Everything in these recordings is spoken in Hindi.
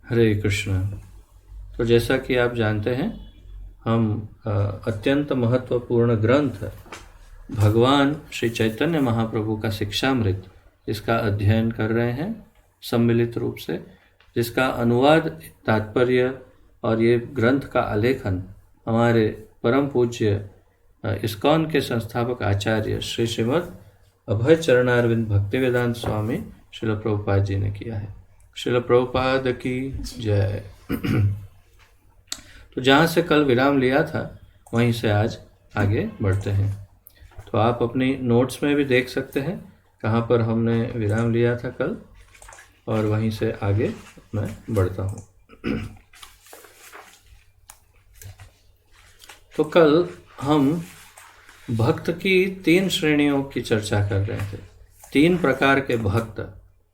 हरे कृष्ण। तो जैसा कि आप जानते हैं, हम अत्यंत महत्वपूर्ण ग्रंथ भगवान श्री चैतन्य महाप्रभु का शिक्षामृत, इसका अध्ययन कर रहे हैं सम्मिलित रूप से, जिसका अनुवाद, तात्पर्य और ये ग्रंथ का आलेखन हमारे परम पूज्य इस्कॉन के संस्थापक आचार्य श्री श्रीमद् अभय चरणारविंद भक्तिवेदांत स्वामी श्रील प्रभुपाद जी ने किया है। श्रील प्रभुपाद की जय। तो जहाँ से कल विराम लिया था वहीं से आज आगे बढ़ते हैं। तो आप अपनी नोट्स में भी देख सकते हैं कहाँ पर हमने विराम लिया था कल, और वहीं से आगे मैं बढ़ता हूँ। तो कल हम भक्त की 3 श्रेणियों की चर्चा कर रहे थे। 3 प्रकार के भक्त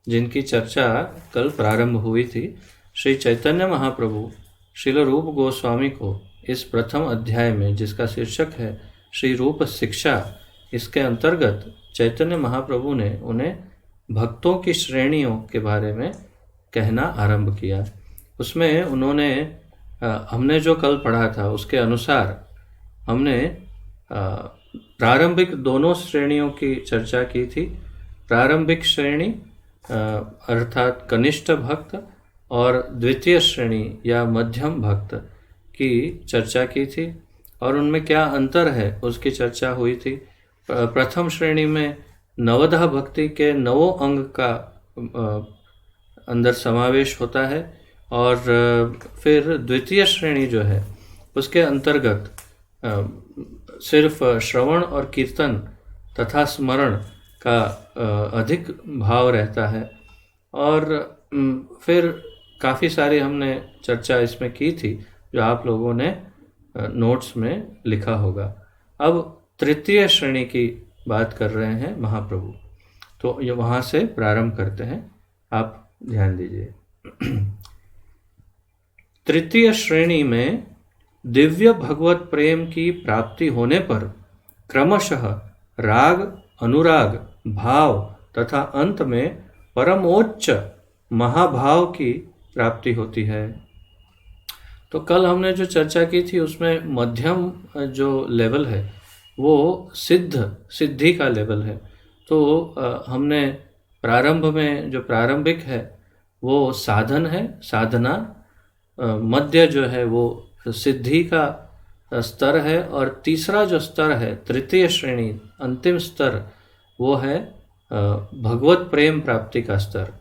जिनकी चर्चा कल प्रारंभ हुई थी। श्री चैतन्य महाप्रभु श्रील रूप गोस्वामी को इस प्रथम अध्याय में, जिसका शीर्षक है श्री रूप शिक्षा, इसके अंतर्गत चैतन्य महाप्रभु ने उन्हें भक्तों की श्रेणियों के बारे में कहना आरंभ किया। उसमें उन्होंने हमने जो कल पढ़ा था उसके अनुसार हमने प्रारंभिक दोनों श्रेणियों की चर्चा की थी। प्रारंभिक श्रेणी अर्थात कनिष्ठ भक्त और द्वितीय श्रेणी या मध्यम भक्त की चर्चा की थी, और उनमें क्या अंतर है उसकी चर्चा हुई थी। प्रथम श्रेणी में नवधा भक्ति के 9 अंग का अंदर समावेश होता है, और फिर द्वितीय श्रेणी जो है उसके अंतर्गत सिर्फ श्रवण और कीर्तन तथा स्मरण का अधिक भाव रहता है। और फिर काफ़ी सारी हमने चर्चा इसमें की थी जो आप लोगों ने नोट्स में लिखा होगा। अब तृतीय श्रेणी की बात कर रहे हैं महाप्रभु, तो ये वहाँ से प्रारंभ करते हैं, आप ध्यान दीजिए। तृतीय श्रेणी में दिव्य भगवत प्रेम की प्राप्ति होने पर क्रमशः राग, अनुराग, भाव तथा अंत में परमोच्च महाभाव की प्राप्ति होती है। तो कल हमने जो चर्चा की थी उसमें मध्यम जो लेवल है वो सिद्धि का लेवल है। तो हमने प्रारंभ में जो प्रारंभिक है वो साधन है, साधना। मध्य जो है वो सिद्धि का स्तर है, और तीसरा जो स्तर है तृतीय श्रेणी, अंतिम स्तर, वो है भगवत प्रेम प्राप्ति का स्तर।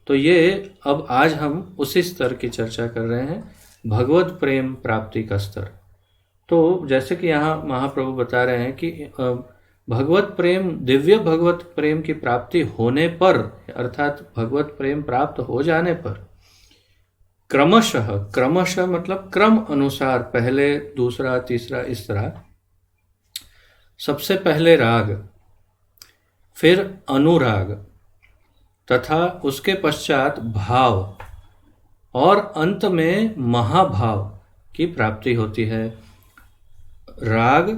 तो ये अब आज हम उसी स्तर की चर्चा कर रहे हैं, भगवत प्रेम प्राप्ति का स्तर। तो जैसे कि यहाँ महाप्रभु बता रहे हैं कि भगवत प्रेम, दिव्य भगवत प्रेम की प्राप्ति होने पर, अर्थात भगवत प्रेम प्राप्त हो जाने पर क्रमशः, क्रमशः मतलब क्रम अनुसार, पहले, दूसरा, तीसरा, इस तरह, सबसे पहले राग, फिर अनुराग तथा उसके पश्चात भाव, और अंत में महाभाव की प्राप्ति होती है। राग,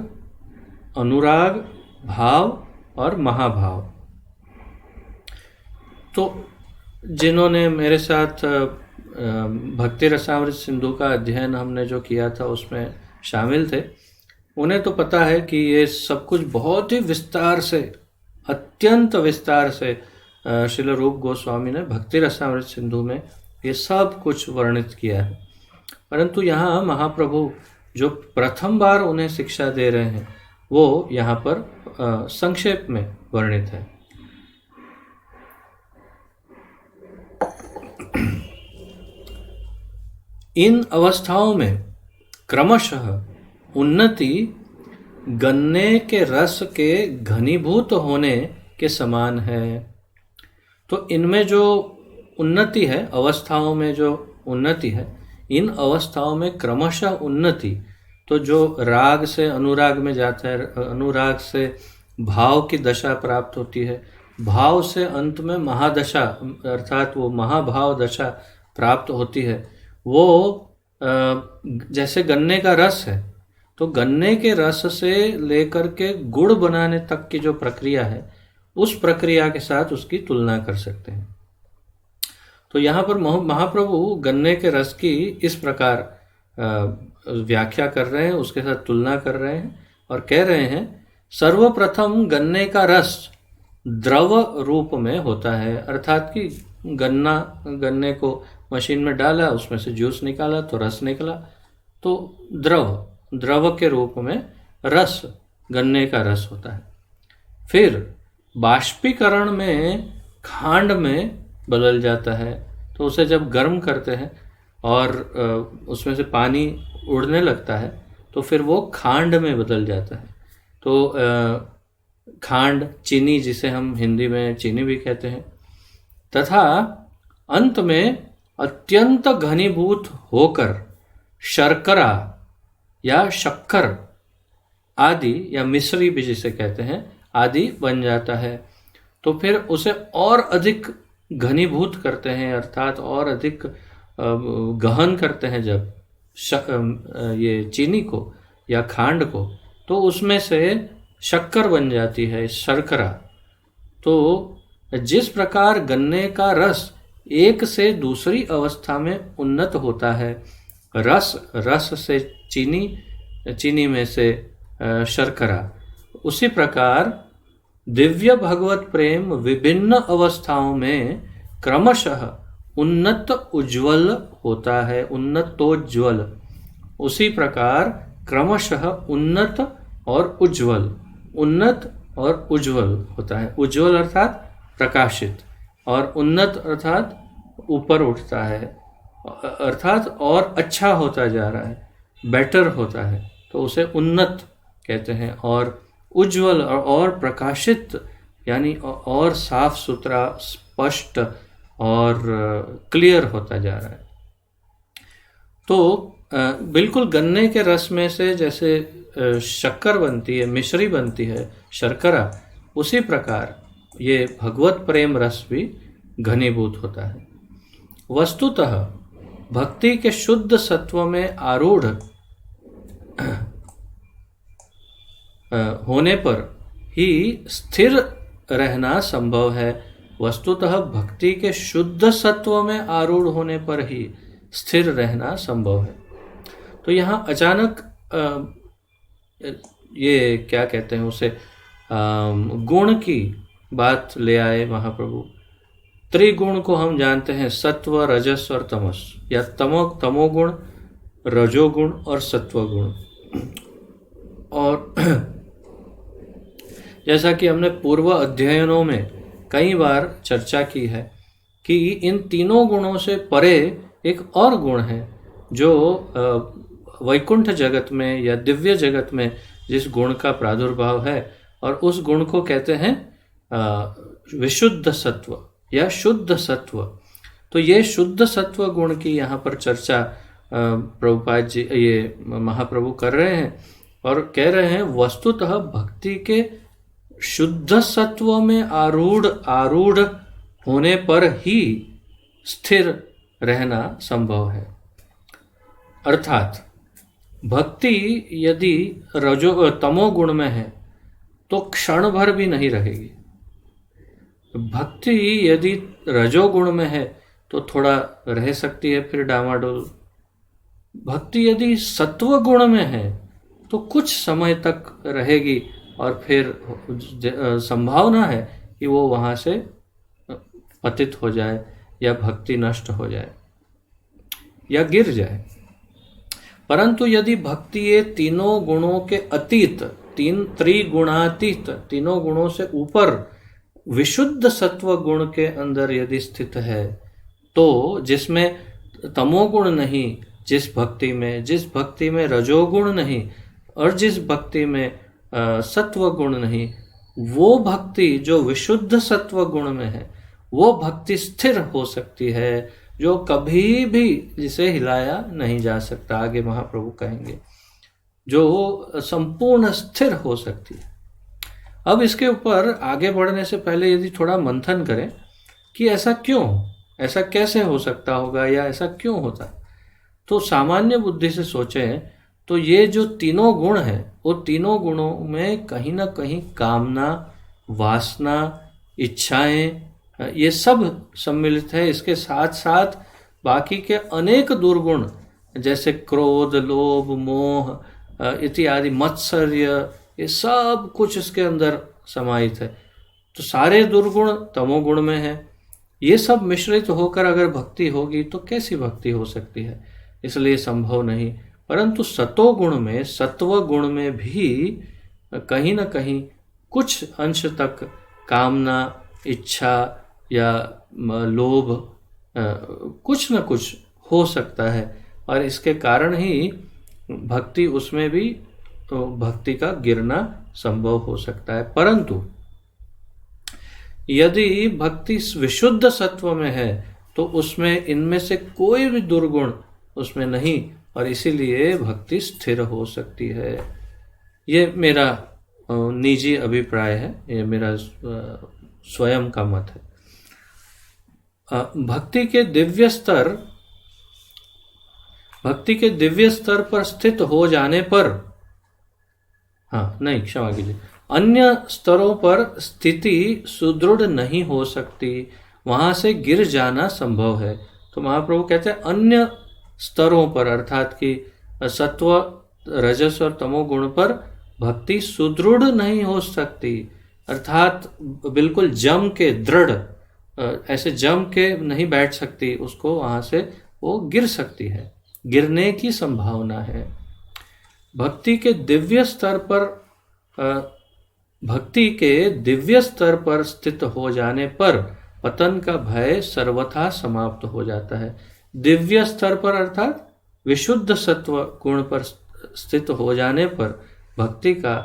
अनुराग, भाव और महाभाव। तो जिन्होंने मेरे साथ भक्ति रसामृत सिंधु का अध्ययन हमने जो किया था उसमें शामिल थे, उन्हें तो पता है कि ये सब कुछ बहुत ही विस्तार से, अत्यंत विस्तार से श्रील रूप गोस्वामी ने भक्ति रसामृत सिंधु में ये सब कुछ वर्णित किया है। परंतु यहाँ महाप्रभु जो प्रथम बार उन्हें शिक्षा दे रहे हैं वो यहाँ पर संक्षेप में वर्णित है। इन अवस्थाओं में क्रमशः उन्नति गन्ने के रस के घनीभूत होने के समान है। तो इनमें जो उन्नति है, अवस्थाओं में जो उन्नति है, इन अवस्थाओं में क्रमशः उन्नति, तो जो राग से अनुराग में जाता है, अनुराग से भाव की दशा प्राप्त होती है, भाव से अंत में महादशा अर्थात वो महाभाव दशा प्राप्त होती है। वो जैसे गन्ने का रस है, तो गन्ने के रस से लेकर के गुड़ बनाने तक की जो प्रक्रिया है, उस प्रक्रिया के साथ उसकी तुलना कर सकते हैं। तो यहाँ पर महाप्रभु गन्ने के रस की इस प्रकार व्याख्या कर रहे हैं, उसके साथ तुलना कर रहे हैं और कह रहे हैं सर्वप्रथम गन्ने का रस द्रव रूप में होता है, अर्थात कि गन्ने को मशीन में डाला, उसमें से जूस निकाला तो रस निकला, तो द्रव के रूप में रस गन्ने का रस होता है। फिर बाष्पीकरण में खांड में बदल जाता है, तो उसे जब गर्म करते हैं और उसमें से पानी उड़ने लगता है तो फिर वो खांड में बदल जाता है। तो खांड, चीनी, जिसे हम हिंदी में चीनी भी कहते हैं, तथा अंत में अत्यंत घनीभूत होकर शर्करा या शक्कर आदि या मिश्री भी जिसे कहते हैं आदि बन जाता है। तो फिर उसे और अधिक घनीभूत करते हैं, अर्थात और अधिक गहन करते हैं जब ये चीनी को या खांड को, तो उसमें से शक्कर बन जाती है, शर्करा। तो जिस प्रकार गन्ने का रस एक से दूसरी अवस्था में उन्नत होता है, रस से चीनी में से शर्करा, उसी प्रकार दिव्य भगवत प्रेम विभिन्न अवस्थाओं में क्रमशः उन्नत उज्ज्वल होता है, उन्नतोज्ज्वल। उसी प्रकार क्रमशः उन्नत और उज्ज्वल होता है। उज्ज्वल अर्थात प्रकाशित, और उन्नत अर्थात ऊपर उठता है, अर्थात और अच्छा होता जा रहा है, बेटर होता है, तो उसे उन्नत कहते हैं। और उज्ज्वल और प्रकाशित यानी और साफ सुथरा, स्पष्ट और क्लियर होता जा रहा है। तो बिल्कुल गन्ने के रस में से जैसे शक्कर बनती है, मिश्री बनती है, शर्करा, उसी प्रकार ये भगवत प्रेम रस भी घनीभूत होता है। वस्तुतः भक्ति के शुद्ध सत्व में आरूढ़ होने पर ही स्थिर रहना संभव है। वस्तुतः भक्ति के शुद्ध सत्व में आरूढ़ होने पर ही स्थिर रहना संभव है। तो यहाँ अचानक ये क्या कहते हैं उसे, गुण की बात ले आए महाप्रभु। त्रिगुण को हम जानते हैं, सत्व, रजस और तमस, या तमोगुण, रजोगुण और सत्वगुण। और जैसा कि हमने पूर्व अध्ययनों में कई बार चर्चा की है कि इन तीनों गुणों से परे एक और गुण है जो वैकुंठ जगत में या दिव्य जगत में जिस गुण का प्रादुर्भाव है, और उस गुण को कहते हैं विशुद्ध सत्व या शुद्ध सत्व। तो ये शुद्ध सत्व गुण की यहाँ पर चर्चा प्रभुपाद जी, ये महाप्रभु कर रहे हैं और कह रहे हैं वस्तुतः भक्ति के शुद्ध सत्व में आरूढ़ होने पर ही स्थिर रहना संभव है। अर्थात भक्ति यदि तमोगुण में है तो क्षण भर भी नहीं रहेगी। भक्ति यदि रजोगुण में है तो थोड़ा रह सकती है, फिर डामाडोल। भक्ति यदि सत्व गुण में है तो कुछ समय तक रहेगी और फिर संभावना है कि वो वहाँ से पतित हो जाए या भक्ति नष्ट हो जाए या गिर जाए। परंतु यदि भक्ति ये तीनों गुणों के अतीत, त्रिगुणातीत, तीनों गुणों से ऊपर विशुद्ध सत्व गुण के अंदर यदि स्थित है, तो जिसमें तमोगुण नहीं, जिस भक्ति में रजोगुण नहीं और जिस भक्ति में सत्व गुण नहीं, वो भक्ति जो विशुद्ध सत्व गुण में है वो भक्ति स्थिर हो सकती है, जो कभी भी जिसे हिलाया नहीं जा सकता। आगे महाप्रभु कहेंगे जो संपूर्ण स्थिर हो सकती है। अब इसके ऊपर आगे बढ़ने से पहले यदि थोड़ा मंथन करें कि ऐसा क्यों, ऐसा कैसे हो सकता होगा या ऐसा क्यों होता है, तो सामान्य बुद्धि से सोचें तो ये जो तीनों गुण हैं वो तीनों गुणों में कहीं ना कहीं कामना, वासना, इच्छाएं ये सब सम्मिलित है। इसके साथ साथ बाकी के अनेक दुर्गुण जैसे क्रोध, लोभ, मोह इत्यादि, मत्सर्य, ये सब कुछ इसके अंदर समाहित है। तो सारे दुर्गुण तमोगुण में है। ये सब मिश्रित होकर अगर भक्ति होगी तो कैसी भक्ति हो सकती है? इसलिए संभव नहीं। परंतु सतोगुण में, सत्व गुण में भी कहीं ना कहीं कुछ अंश तक कामना, इच्छा या लोभ कुछ न कुछ हो सकता है, और इसके कारण ही भक्ति, उसमें भी तो भक्ति का गिरना संभव हो सकता है। परंतु यदि भक्ति विशुद्ध सत्व में है तो उसमें इनमें से कोई भी दुर्गुण उसमें नहीं, और इसीलिए भक्ति स्थिर हो सकती है। ये मेरा निजी अभिप्राय है, ये मेरा स्वयं का मत है। भक्ति के दिव्य स्तर पर स्थित हो जाने पर, क्षमा कीजिए, अन्य स्तरों पर स्थिति सुदृढ़ नहीं हो सकती, वहां से गिर जाना संभव है। तो महाप्रभु कहते हैं अन्य स्तरों पर, अर्थात कि सत्व, रजस और तमोगुण पर भक्ति सुदृढ़ नहीं हो सकती, अर्थात बिल्कुल जम के, दृढ़ ऐसे जम के नहीं बैठ सकती, उसको वहां से वो गिर सकती है, गिरने की संभावना है। भक्ति के दिव्य स्तर पर स्थित हो जाने पर पतन का भय सर्वथा समाप्त हो जाता है। दिव्य स्तर पर अर्थात विशुद्ध सत्व गुण पर स्थित हो जाने पर भक्ति का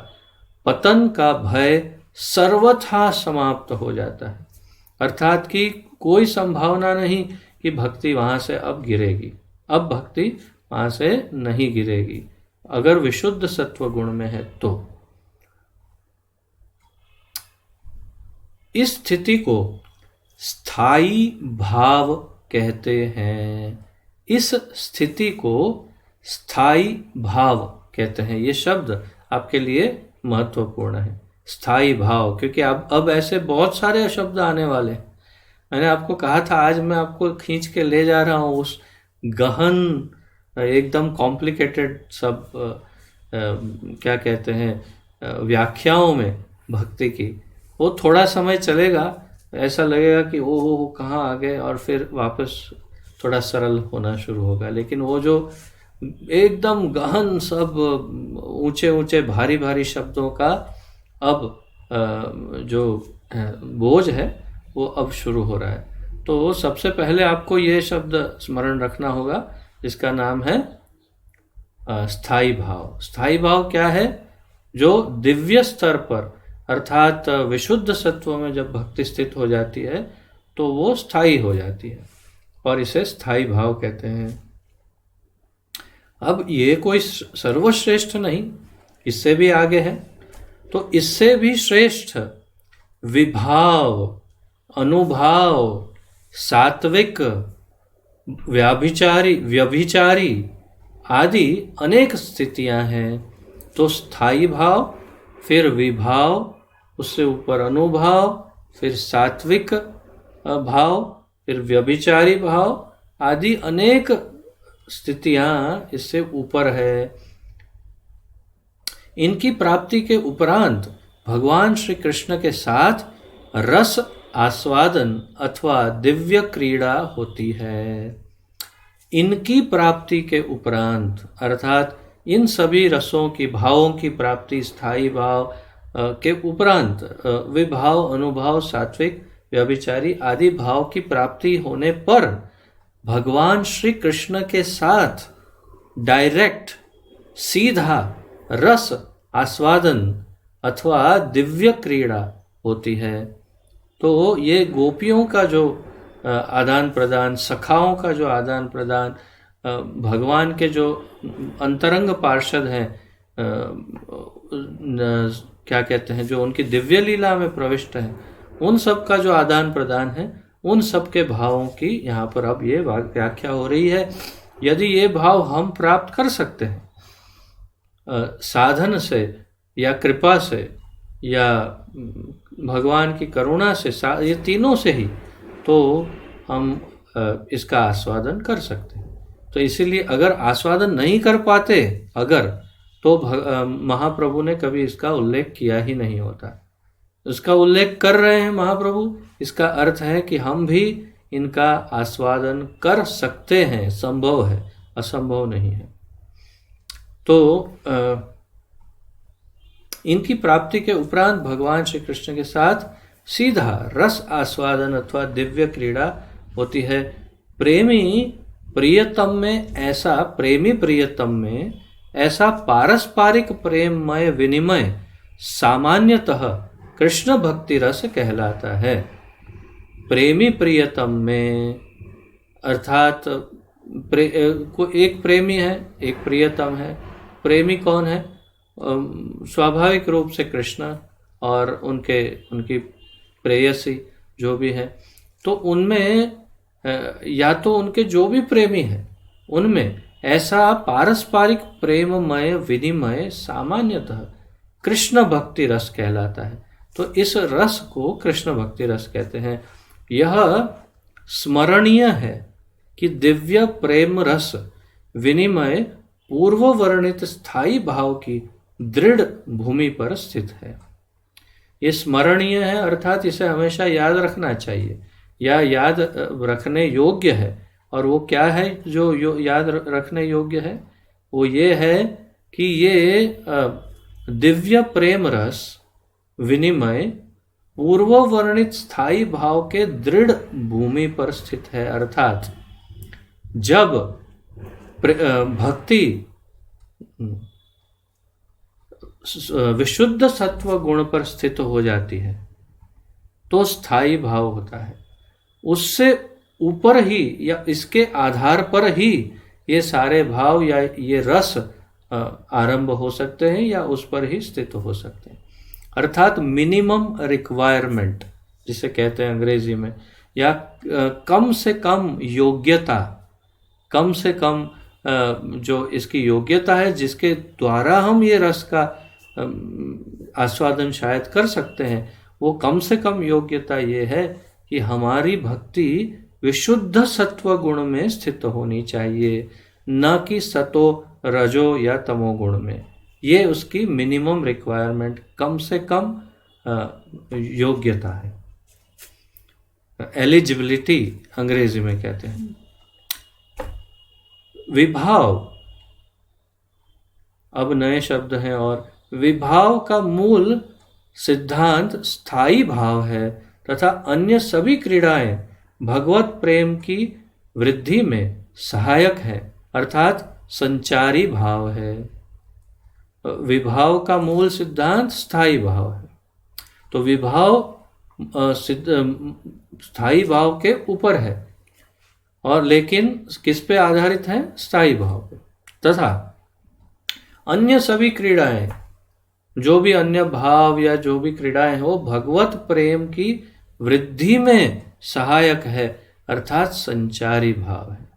पतन का भय सर्वथा समाप्त हो जाता है, अर्थात कि कोई संभावना नहीं कि भक्ति वहां से अब गिरेगी। अब भक्ति वहां से नहीं गिरेगी अगर विशुद्ध सत्व गुण में है तो। इस स्थिति को स्थायी भाव कहते हैं। इस स्थिति को स्थायी भाव कहते हैं। ये शब्द आपके लिए महत्वपूर्ण है, स्थायी भाव, क्योंकि अब ऐसे बहुत सारे शब्द आने वाले हैं। मैंने आपको कहा था आज मैं आपको खींच के ले जा रहा हूँ उस गहन, एकदम कॉम्प्लिकेटेड सब क्या कहते हैं व्याख्याओं में भक्ति की। वो थोड़ा समय चलेगा, ऐसा लगेगा कि ओहो कहाँ आ गए, और फिर वापस थोड़ा सरल होना शुरू होगा। लेकिन वो जो एकदम गहन सब ऊंचे ऊंचे भारी भारी शब्दों का अब जो बोझ है वो अब शुरू हो रहा है। तो सबसे पहले आपको ये शब्द स्मरण रखना होगा, जिसका नाम है स्थायी भाव। स्थायी भाव क्या है? जो दिव्य स्तर पर अर्थात विशुद्ध सत्व में जब भक्ति स्थित हो जाती है तो वो स्थायी हो जाती है, और इसे स्थायी भाव कहते हैं। अब ये कोई सर्वश्रेष्ठ नहीं, इससे भी आगे है। तो इससे भी श्रेष्ठ विभाव, अनुभाव, सात्विक, व्यभिचारी आदि अनेक स्थितियां हैं। तो स्थायी भाव, फिर विभाव, उससे ऊपर अनुभाव, फिर सात्विक भाव, फिर व्यभिचारी भाव आदि अनेक स्थितियां इससे ऊपर है। इनकी प्राप्ति के उपरांत भगवान श्री कृष्ण के साथ रस आस्वादन अथवा दिव्य क्रीड़ा होती है। इनकी प्राप्ति के उपरांत अर्थात इन सभी रसों की, भावों की प्राप्ति, स्थायी भाव के उपरांत विभाव, अनुभव, सात्विक, व्यभिचारी आदि भाव की प्राप्ति होने पर भगवान श्री कृष्ण के साथ डायरेक्ट, सीधा रस आस्वादन अथवा दिव्य क्रीड़ा होती है। तो ये गोपियों का जो आदान प्रदान, सखाओं का जो आदान प्रदान, भगवान के जो अंतरंग पार्षद हैं, क्या कहते हैं, जो उनकी दिव्य लीला में प्रविष्ट हैं, उन सब का जो आदान प्रदान है, उन सब के भावों की यहाँ पर अब ये व्याख्या हो रही है। यदि ये भाव हम प्राप्त कर सकते हैं साधन से या कृपा से या भगवान की करुणा से, ये तीनों से ही तो हम इसका आस्वादन कर सकते हैं। तो इसीलिए अगर आस्वादन नहीं कर पाते तो महाप्रभु ने कभी इसका उल्लेख किया ही नहीं होता। इसका उल्लेख कर रहे हैं महाप्रभु, इसका अर्थ है कि हम भी इनका आस्वादन कर सकते हैं, संभव है, असंभव नहीं है। तो इनकी प्राप्ति के उपरांत भगवान श्री कृष्ण के साथ सीधा रस आस्वादन अथवा दिव्य क्रीड़ा होती है। प्रेमी प्रियतम में ऐसा पारस्परिक प्रेममय विनिमय सामान्यतः कृष्ण भक्ति रस कहलाता है। प्रेमी प्रियतम में अर्थात एक प्रेमी है, एक प्रियतम है। प्रेमी कौन है? स्वाभाविक रूप से कृष्ण और उनकी प्रेयसी जो भी है। तो उनमें या तो उनके जो भी प्रेमी हैं उनमें ऐसा पारस्परिक प्रेममय विनिमय सामान्यतः कृष्ण भक्ति रस कहलाता है। तो इस रस को कृष्ण भक्ति रस कहते हैं। यह स्मरणीय है कि दिव्य प्रेम रस विनिमय पूर्व वर्णित स्थायी भाव की दृढ़ भूमि पर स्थित है। ये स्मरणीय है अर्थात इसे हमेशा याद रखना चाहिए या याद रखने योग्य है। और वो क्या है जो याद रखने योग्य है? वो ये है कि ये दिव्य प्रेम रस विनिमय पूर्व वर्णित स्थायी भाव के दृढ़ भूमि पर स्थित है। अर्थात जब भक्ति विशुद्ध सत्व गुण पर स्थित हो जाती है तो स्थायी भाव होता है। उससे ऊपर ही या इसके आधार पर ही ये सारे भाव या ये रस आरंभ हो सकते हैं या उस पर ही स्थित हो सकते हैं। अर्थात मिनिमम रिक्वायरमेंट जिसे कहते हैं अंग्रेजी में, या कम से कम योग्यता, कम से कम जो इसकी योग्यता है जिसके द्वारा हम ये रस का आस्वादन शायद कर सकते हैं, वो कम से कम योग्यता ये है कि हमारी भक्ति विशुद्ध सत्व गुण में स्थित होनी चाहिए, न कि सतो रजो या तमो गुण में। ये उसकी मिनिमम रिक्वायरमेंट, कम से कम योग्यता है। एलिजिबिलिटी अंग्रेजी में कहते हैं। विभाव अब नए शब्द हैं। और विभाव का मूल सिद्धांत स्थायी भाव है तथा अन्य सभी क्रीड़ाएं भगवत प्रेम की वृद्धि में सहायक है, अर्थात संचारी भाव है। विभाव का मूल सिद्धांत स्थायी भाव है। तो विभाव स्थायी भाव के ऊपर है और लेकिन किस पे आधारित है? स्थायी भाव पे। तथा अन्य सभी क्रीड़ाएं, जो भी अन्य भाव या जो भी क्रीड़ाएं हैं, वो भगवत प्रेम की वृद्धि में सहायक है, अर्थात संचारी भाव है।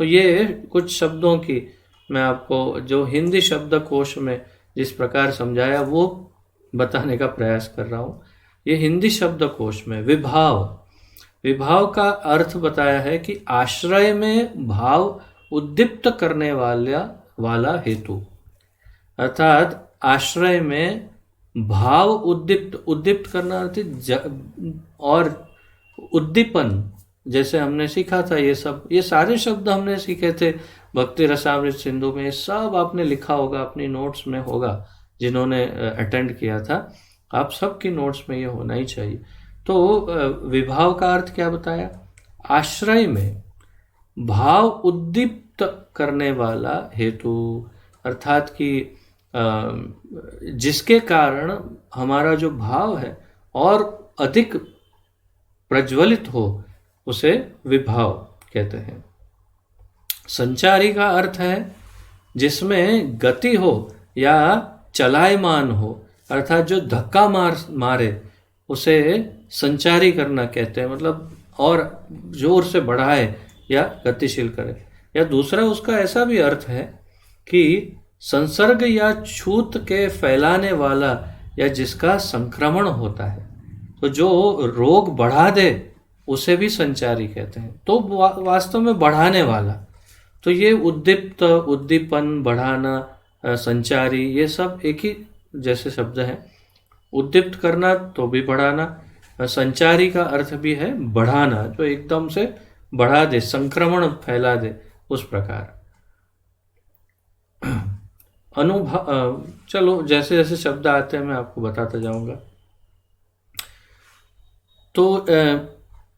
तो ये कुछ शब्दों की मैं आपको जो हिंदी शब्दकोश में जिस प्रकार समझाया वो बताने का प्रयास कर रहा हूँ। ये हिंदी शब्दकोश में विभाव का अर्थ बताया है कि आश्रय में भाव उद्दीप्त करने वाला हेतु, अर्थात आश्रय में भाव उद्दीप्त करना और उद्दीपन, जैसे हमने सीखा था। ये सारे शब्द हमने सीखे थे भक्ति रसामृत सिंधु में। सब आपने लिखा होगा, अपनी नोट्स में होगा, जिन्होंने अटेंड किया था। आप सबकी नोट्स में ये होना ही चाहिए। तो विभाव का अर्थ क्या बताया? आश्रय में भाव उद्दीप्त करने वाला हेतु, अर्थात कि जिसके कारण हमारा जो भाव है और अधिक प्रज्वलित हो, उसे विभाव कहते हैं। संचारी का अर्थ है जिसमें गति हो या चलायमान हो, अर्थात जो धक्का मारे उसे संचारी करना कहते हैं। मतलब और जोर से बढ़ाए या गतिशील करे। या दूसरा उसका ऐसा भी अर्थ है कि संसर्ग या छूत के फैलाने वाला या जिसका संक्रमण होता है। तो जो रोग बढ़ा दे उसे भी संचारी कहते हैं। तो वास्तव में बढ़ाने वाला, तो ये उद्दीप्त, उद्दीपन, बढ़ाना, संचारी, ये सब एक ही जैसे शब्द हैं। उद्दीप्त करना तो भी बढ़ाना, संचारी का अर्थ भी है बढ़ाना, जो एकदम से बढ़ा दे, संक्रमण फैला दे, उस प्रकार। अनुभव, चलो जैसे जैसे शब्द आते हैं मैं आपको बताता जाऊंगा। तो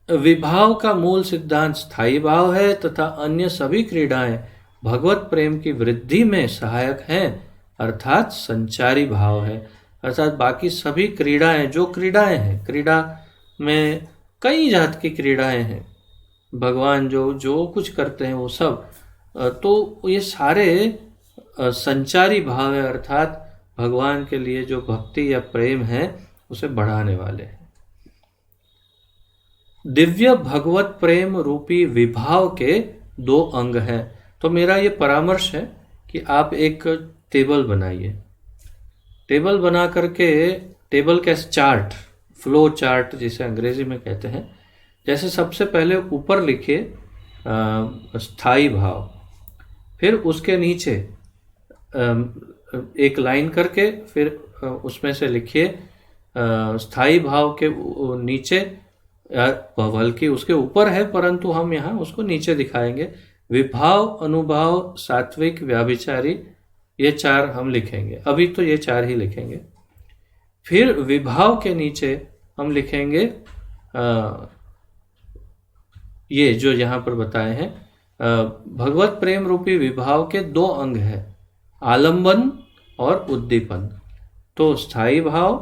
विभाव का मूल सिद्धांत स्थायी भाव है तथा अन्य सभी क्रीड़ाएं भगवत प्रेम की वृद्धि में सहायक हैं, अर्थात संचारी भाव है। अर्थात बाकी सभी क्रीड़ाएं, जो क्रीड़ाएं हैं, क्रीड़ा में कई जात की क्रीड़ाएं हैं, भगवान जो जो कुछ करते हैं वो सब, तो ये सारे संचारी भाव है, अर्थात भगवान के लिए जो भक्ति या प्रेम है उसे बढ़ाने वाले हैं। दिव्य भगवत प्रेम रूपी विभाव के 2 अंग हैं। तो मेरा ये परामर्श है कि आप एक टेबल बनाइए। टेबल बना करके, टेबल कैसे, चार्ट, फ्लो चार्ट जिसे अंग्रेजी में कहते हैं। जैसे सबसे पहले ऊपर लिखिए स्थायी भाव, फिर उसके नीचे एक लाइन करके फिर उसमें से लिखिए स्थायी भाव के नीचे, बल्कि उसके ऊपर है परंतु हम यहाँ उसको नीचे दिखाएंगे, विभाव, अनुभाव, सात्विक, व्याभिचारी, ये 4 हम लिखेंगे। अभी तो ये 4 ही लिखेंगे। फिर विभाव के नीचे हम लिखेंगे ये जो यहाँ पर बताए हैं, भगवत प्रेम रूपी विभाव के 2 अंग हैं, आलंबन और उद्दीपन। तो स्थायी भाव,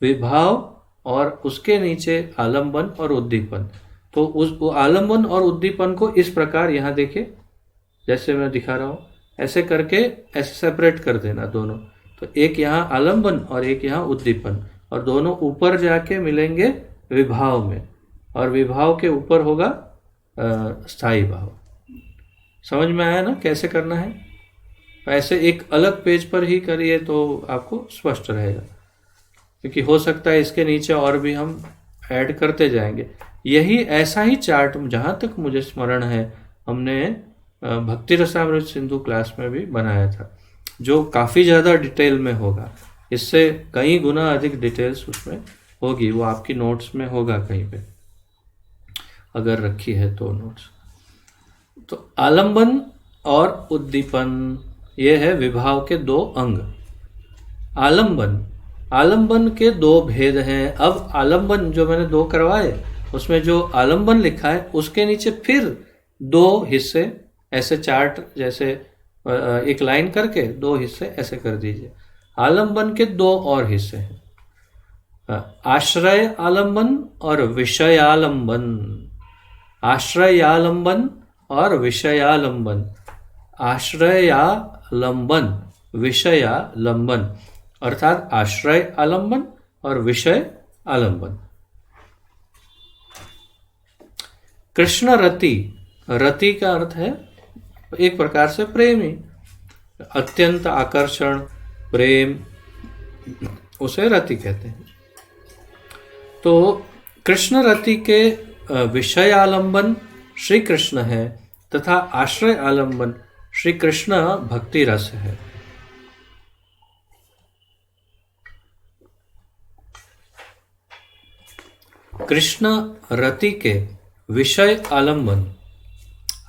विभाव और उसके नीचे आलंबन और उद्दीपन। तो उस आलंबन और उद्दीपन को इस प्रकार यहाँ देखिए, जैसे मैं दिखा रहा हूँ, ऐसे करके ऐसे सेपरेट कर देना दोनों। तो एक यहाँ आलंबन और एक यहाँ उद्दीपन, और दोनों ऊपर जाके मिलेंगे विभाव में, और विभाव के ऊपर होगा स्थायी भाव। समझ में आया ना कैसे करना है? ऐसे एक अलग पेज पर ही करिए तो आपको स्पष्ट रहेगा, क्योंकि हो सकता है इसके नीचे और भी हम ऐड करते जाएंगे। यही ऐसा ही चार्ट जहाँ तक मुझे स्मरण है हमने भक्ति रसामृत सिंधु क्लास में भी बनाया था, जो काफ़ी ज़्यादा डिटेल में होगा, इससे कई गुना अधिक डिटेल्स उसमें होगी। वो आपकी नोट्स में होगा कहीं पे, अगर रखी है तो नोट्स। तो आलंबन और उद्दीपन, ये है विभाव के 2 अंग। आलंबन के 2 भेद हैं। अब आलंबन जो मैंने 2 करवाए, उसमें जो आलंबन लिखा है उसके नीचे फिर 2 हिस्से, ऐसे चार्ट जैसे एक लाइन करके 2 हिस्से ऐसे कर दीजिए। आलंबन के 2 और हिस्से हैं, आश्रय आलंबन और विषयालंबन। आश्रयालंबन और विषयालंबन। आश्रयालंबन, विषयालंबन, अर्थात आश्रय आलंबन और विषय आलंबन। कृष्ण रति, रति का अर्थ है एक प्रकार से प्रेमी, अत्यंत आकर्षण, प्रेम, उसे रति कहते हैं। तो कृष्ण रति के विषय आलंबन श्री कृष्ण है तथा आश्रय आलंबन श्री कृष्ण भक्ति रस है। कृष्ण रति के विषय आलंबन,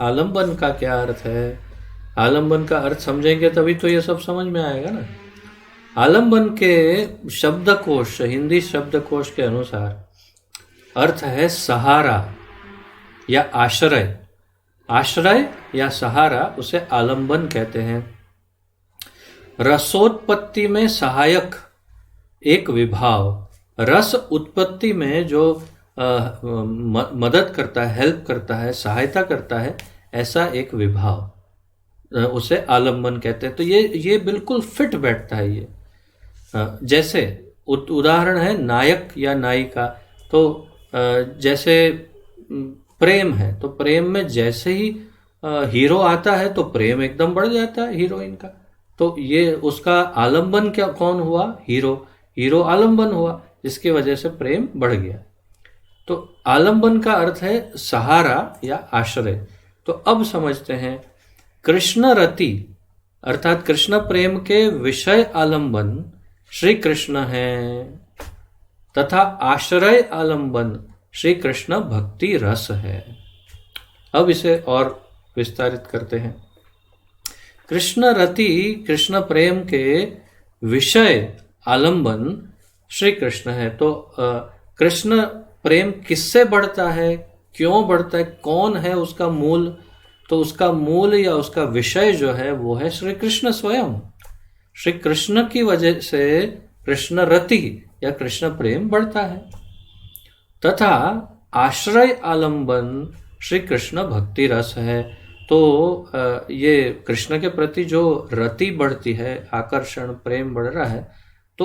आलंबन का क्या अर्थ है? आलंबन का अर्थ समझेंगे तभी तो ये सब समझ में आएगा ना। आलंबन के शब्दकोश, हिंदी शब्दकोश के अनुसार अर्थ है सहारा या आश्रय। आश्रय या सहारा, उसे आलंबन कहते हैं। रसोत्पत्ति में सहायक एक विभाव, रस उत्पत्ति में जो मदद करता है, हेल्प करता है, सहायता करता है, ऐसा एक विभाव, उसे आलंबन कहते हैं। तो ये बिल्कुल फिट बैठता है ये। जैसे उदाहरण है नायक या नायिका। तो जैसे प्रेम है, तो प्रेम में जैसे ही हीरो आता है तो प्रेम एकदम बढ़ जाता है हीरोइन का। तो ये उसका आलंबन क्या, कौन हुआ? हीरो। हीरो आलंबन हुआ, जिसकी वजह से प्रेम बढ़ गया। तो आलंबन का अर्थ है सहारा या आश्रय। तो अब समझते हैं, कृष्ण रति अर्थात कृष्ण प्रेम के विषय आलंबन श्री कृष्ण है, तथा आश्रय आलंबन श्री कृष्ण भक्ति रस है। अब इसे और विस्तारित करते हैं। कृष्ण रति कृष्ण प्रेम के विषय आलंबन श्री कृष्ण है। तो कृष्ण प्रेम किससे बढ़ता है, क्यों बढ़ता है, कौन है उसका मूल? तो उसका मूल या उसका विषय जो है वो है श्री कृष्ण स्वयं। श्री कृष्ण की वजह से कृष्ण रति या कृष्ण प्रेम बढ़ता है। तथा आश्रय आलंबन श्री कृष्ण भक्ति रस है। तो ये कृष्ण के प्रति जो रति बढ़ती है, आकर्षण प्रेम बढ़ रहा है, तो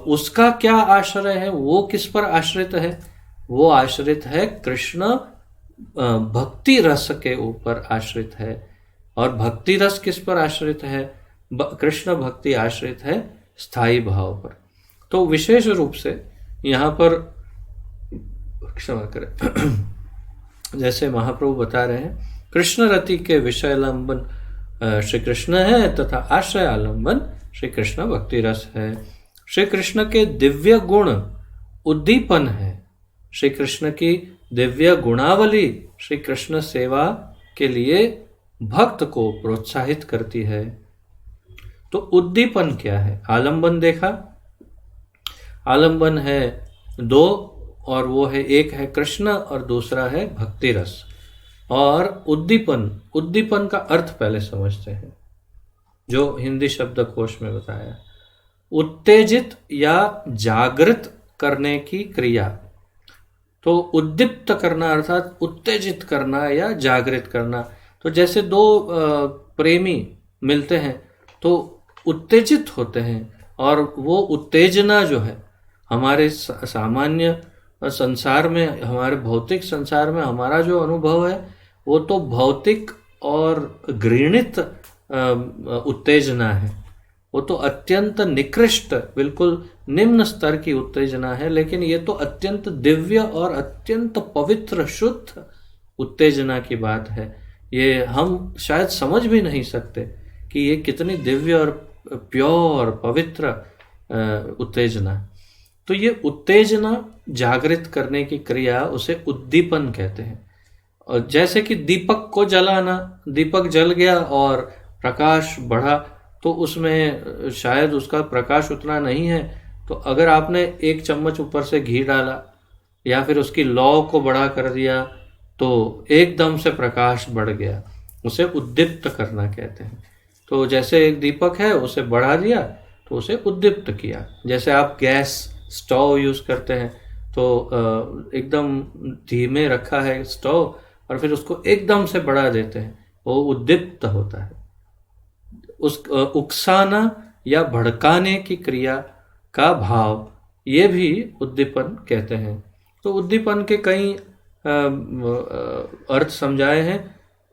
उसका क्या आश्रय है, वो किस पर आश्रित है? वो आश्रित है कृष्ण भक्ति रस के ऊपर आश्रित है। और भक्ति रस किस पर आश्रित है? कृष्ण भक्ति आश्रित है स्थायी भाव पर। तो विशेष रूप से यहाँ पर क्षमा करें जैसे महाप्रभु बता रहे हैं, कृष्ण रति के विषय आलंबन श्री कृष्ण है तथा आश्रय आलंबन श्री कृष्ण भक्ति रस है। श्री कृष्ण के दिव्य गुण उद्दीपन है। श्री कृष्ण की दिव्य गुणावली श्री कृष्ण सेवा के लिए भक्त को प्रोत्साहित करती है। तो उद्दीपन क्या है? आलंबन देखा, आलंबन है दो, और वो है, एक है कृष्ण और दूसरा है भक्ति रस। और उद्दीपन का अर्थ पहले समझते हैं, जो हिंदी शब्दकोश में बताया। उत्तेजित या जागृत करने की क्रिया। तो उद्दीप्त करना अर्थात उत्तेजित करना या जागृत करना। तो जैसे दो प्रेमी मिलते हैं तो उत्तेजित होते हैं, और वो उत्तेजना जो है हमारे सामान्य संसार में, हमारे भौतिक संसार में हमारा जो अनुभव है वो तो भौतिक और घृणित उत्तेजना है, वो तो अत्यंत निकृष्ट, बिल्कुल निम्न स्तर की उत्तेजना है। लेकिन ये तो अत्यंत दिव्य और अत्यंत पवित्र शुद्ध उत्तेजना की बात है। ये हम शायद समझ भी नहीं सकते कि ये कितनी दिव्य और प्योर पवित्र उत्तेजना। तो ये उत्तेजना जागृत करने की क्रिया, उसे उद्दीपन कहते हैं। और जैसे कि दीपक को जलाना, दीपक जल गया और प्रकाश बढ़ा, तो उसमें शायद उसका प्रकाश उतना नहीं है, तो अगर आपने एक चम्मच ऊपर से घी डाला या फिर उसकी लौ को बड़ा कर दिया तो एकदम से प्रकाश बढ़ गया, उसे उद्दीप्त करना कहते हैं। तो जैसे एक दीपक है, उसे बढ़ा दिया तो उसे उद्दीप्त किया। जैसे आप गैस स्टोव यूज़ करते हैं तो एकदम धीमे रखा है स्टोव और फिर उसको एकदम से बढ़ा देते हैं, वो उद्दीप्त होता है। उस उकसाना या भड़काने की क्रिया का भाव, ये भी उद्दीपन कहते हैं। तो उद्दीपन के कई अर्थ समझाए हैं।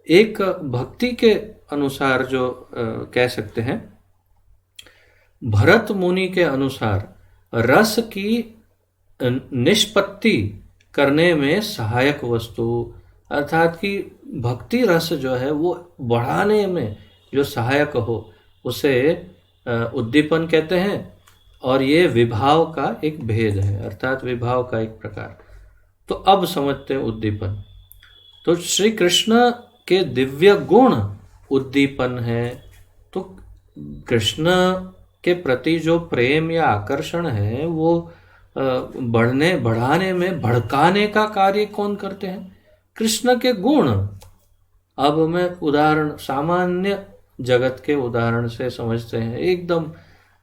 एक भक्ति के अनुसार जो कह सकते हैं, भरत मुनि के अनुसार रस की निष्पत्ति करने में सहायक वस्तु, अर्थात कि भक्ति रस जो है वो बढ़ाने में जो सहायक हो, उसे उद्दीपन कहते हैं। और ये विभाव का एक भेद है, अर्थात विभाव का एक प्रकार। तो अब समझते हैं उद्दीपन। तो श्री कृष्ण के दिव्य गुण उद्दीपन है। तो कृष्ण के प्रति जो प्रेम या आकर्षण है वो बढ़ाने में, भड़काने का कार्य कौन करते हैं? कृष्ण के गुण। अब मैं उदाहरण, सामान्य जगत के उदाहरण से समझते हैं, एकदम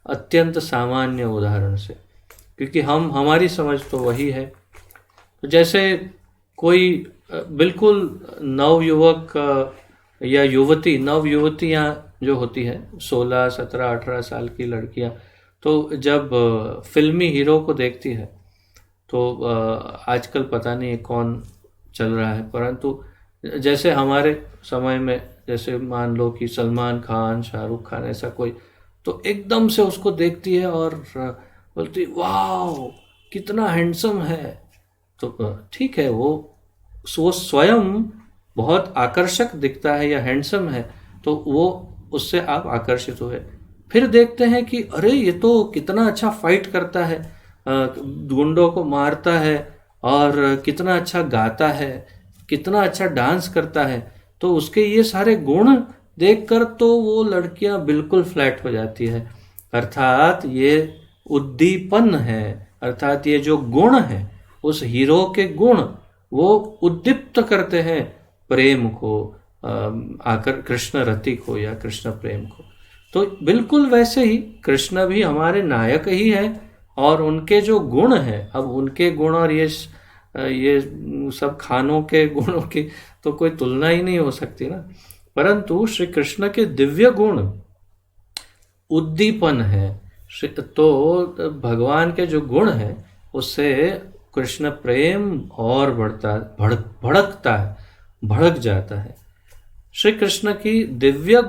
अत्यंत सामान्य उदाहरण से, क्योंकि हमारी समझ तो वही है। तो जैसे कोई बिल्कुल नवयुवक या युवती, नवयुवतियाँ जो होती हैं 16, 17, 18 साल की लड़कियाँ, तो जब फिल्मी हीरो को देखती है तो आजकल पता नहीं कौन चल रहा है, परंतु जैसे हमारे समय में, जैसे मान लो कि सलमान खान, शाहरुख खान, ऐसा कोई, तो एकदम से उसको देखती है और बोलती वाह कितना हैंडसम है, तो ठीक है, वो स्वयं बहुत आकर्षक दिखता है या हैंडसम है, तो वो उससे आप आकर्षित हुए। फिर देखते हैं कि अरे ये तो कितना अच्छा फाइट करता है, गुंडों को मारता है, और कितना अच्छा गाता है, कितना अच्छा डांस करता है। तो उसके ये सारे गुण देखकर तो वो लड़कियां बिल्कुल फ्लैट हो जाती है। अर्थात ये उद्दीपन है, अर्थात ये जो गुण है, उस हीरो के गुण वो उद्दीप्त करते हैं प्रेम को, आकर कृष्ण रति को या कृष्ण प्रेम को। तो बिल्कुल वैसे ही कृष्ण भी हमारे नायक ही है, और उनके जो गुण हैं, अब उनके गुण और ये सब खानों के गुणों की तो कोई तुलना ही नहीं हो सकती ना। परंतु श्री कृष्ण के दिव्य गुण उद्दीपन है। तो भगवान के जो गुण हैं उससे कृष्ण प्रेम और भड़कता है, भड़क जाता है। श्री कृष्ण की दिव्य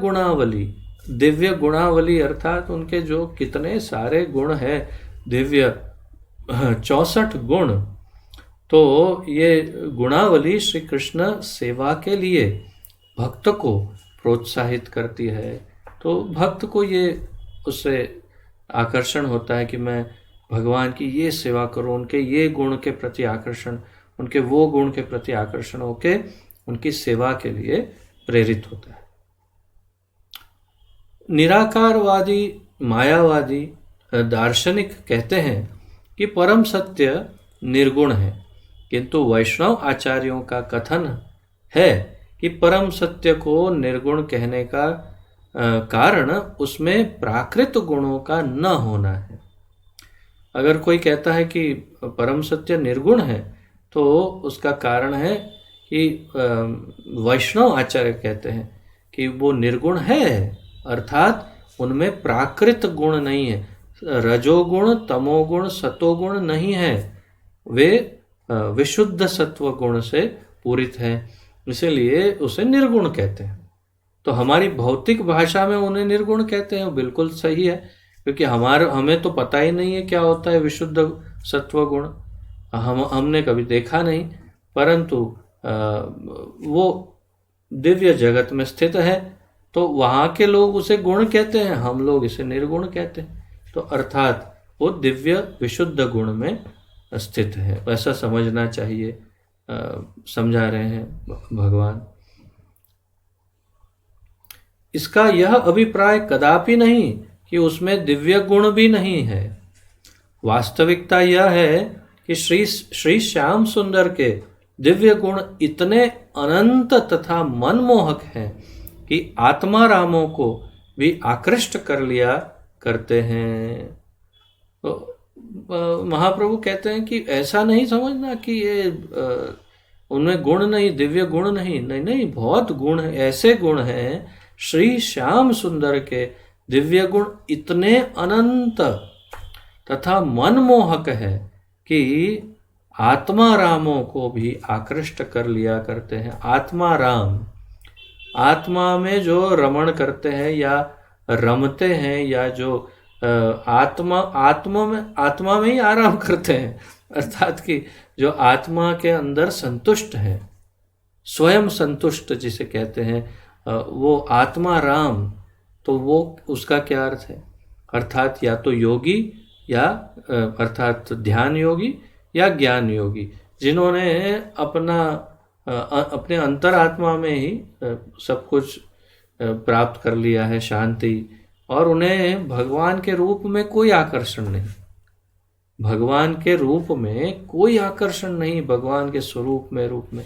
गुणावली अर्थात उनके जो कितने सारे गुण हैं, दिव्य 64 गुण। तो ये गुणावली श्री कृष्ण सेवा के लिए भक्त को प्रोत्साहित करती है। तो भक्त को ये उससे आकर्षण होता है कि मैं भगवान की ये सेवा करूं, उनके ये गुण के प्रति आकर्षण, उनके वो गुण के प्रति आकर्षण होके उनकी सेवा के लिए प्रेरित होता है। निराकारवादी मायावादी दार्शनिक कहते हैं कि परम सत्य निर्गुण है, किंतु वैष्णव आचार्यों का कथन है कि परम सत्य को निर्गुण कहने का कारण उसमें प्राकृत गुणों का न होना है। अगर कोई कहता है कि परम सत्य निर्गुण है, तो उसका कारण है कि वैष्णव आचार्य कहते हैं कि वो निर्गुण है, अर्थात उनमें प्राकृत गुण नहीं है, रजोगुण तमोगुण सतोगुण नहीं है, वे विशुद्ध सत्व गुण से पूरित है, इसलिए उसे निर्गुण कहते हैं। तो हमारी भौतिक भाषा में उन्हें निर्गुण कहते हैं, वो बिल्कुल सही है, क्योंकि हमें तो पता ही नहीं है क्या होता है विशुद्ध सत्व गुण, हमने कभी देखा नहीं, परंतु वो दिव्य जगत में स्थित है, तो वहाँ के लोग उसे गुण कहते हैं, हम लोग इसे निर्गुण कहते हैं। तो अर्थात वो दिव्य विशुद्ध गुण में स्थित है, ऐसा समझना चाहिए, समझा रहे हैं भगवान। इसका यह अभिप्राय कदापि नहीं कि उसमें दिव्य गुण भी नहीं है। वास्तविकता यह है कि श्री श्याम सुंदर के दिव्य गुण इतने अनंत तथा मनमोहक हैं कि आत्मा रामों को भी आकृष्ट कर लिया करते हैं। तो महाप्रभु कहते हैं कि ऐसा नहीं समझना कि ये उनमें गुण नहीं, दिव्य गुण नहीं, नहीं नहीं, बहुत गुण है, ऐसे गुण हैं श्री श्याम सुंदर के दिव्य गुण इतने अनंत तथा मनमोहक है कि आत्मा रामों को भी आकृष्ट कर लिया करते हैं। आत्मा राम, आत्मा में जो रमण करते हैं या रमते हैं, या जो आत्मा में ही आराम करते हैं, अर्थात कि जो आत्मा के अंदर संतुष्ट है, स्वयं संतुष्ट जिसे कहते हैं, वो आत्मा राम। तो वो उसका क्या अर्थ है? अर्थात या तो योगी, या अर्थात ध्यान योगी या ज्ञान योगी, जिन्होंने अपने अंतरात्मा में ही सब कुछ प्राप्त कर लिया है, शांति, और उन्हें भगवान के रूप में कोई आकर्षण नहीं, भगवान के रूप में कोई आकर्षण नहीं, भगवान के स्वरूप में, रूप में,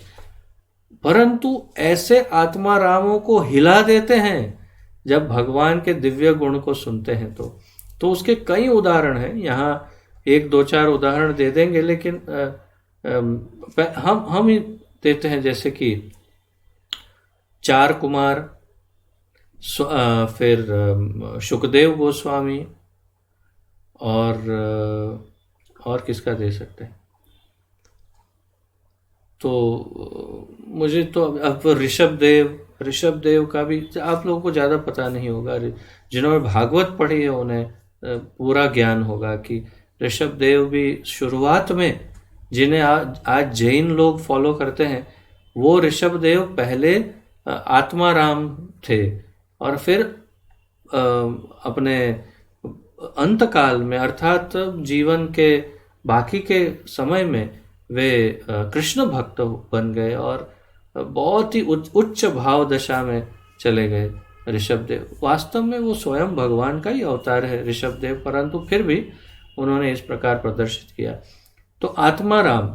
परंतु ऐसे आत्मा रामों को हिला देते हैं जब भगवान के दिव्य गुण को सुनते हैं। तो उसके कई उदाहरण हैं, यहाँ एक दो चार उदाहरण दे देंगे, लेकिन हम ही देते हैं, जैसे कि चार कुमार, फिर शुकदेव गोस्वामी, और किसका दे सकते हैं, तो मुझे तो अब ऋषभ देव का भी आप लोगों को ज़्यादा पता नहीं होगा, जिन्होंने भागवत पढ़ी है उन्हें पूरा ज्ञान होगा कि ऋषभ देव भी शुरुआत में जिन्हें आज जैन लोग फॉलो करते हैं, वो ऋषभदेव पहले आत्माराम थे और फिर अपने अंतकाल में अर्थात जीवन के बाकी के समय में वे कृष्ण भक्त बन गए और बहुत ही उच्च भाव दशा में चले गए ऋषभदेव। वास्तव में वो स्वयं भगवान का ही अवतार है ऋषभदेव, परंतु फिर भी उन्होंने इस प्रकार प्रदर्शित किया। तो आत्माराम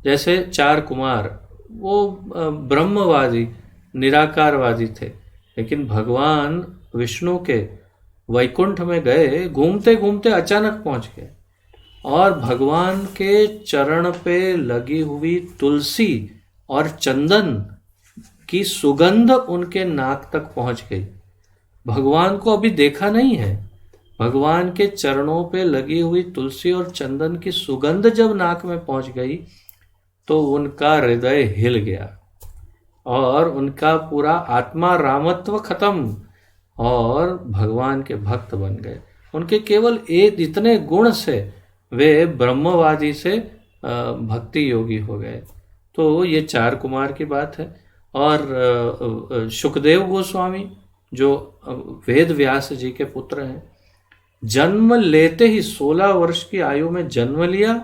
जैसे 4 कुमार वो ब्रह्मवादी निराकारवादी थे, लेकिन भगवान विष्णु के वैकुंठ में गए, घूमते घूमते अचानक पहुंच गए और भगवान के चरण पे लगी हुई तुलसी और चंदन की सुगंध उनके नाक तक पहुंच गई। भगवान को अभी देखा नहीं है, भगवान के चरणों पे लगी हुई तुलसी और चंदन की सुगंध जब नाक में पहुंच गई तो उनका हृदय हिल गया और उनका पूरा आत्मा रामत्व खत्म और भगवान के भक्त बन गए। उनके केवल एक इतने गुण से वे ब्रह्मवादी से भक्ति योगी हो गए। तो ये 4 कुमार की बात है। और शुकदेव गोस्वामी जो वेद व्यास जी के पुत्र हैं, जन्म लेते ही 16 वर्ष की आयु में जन्म लिया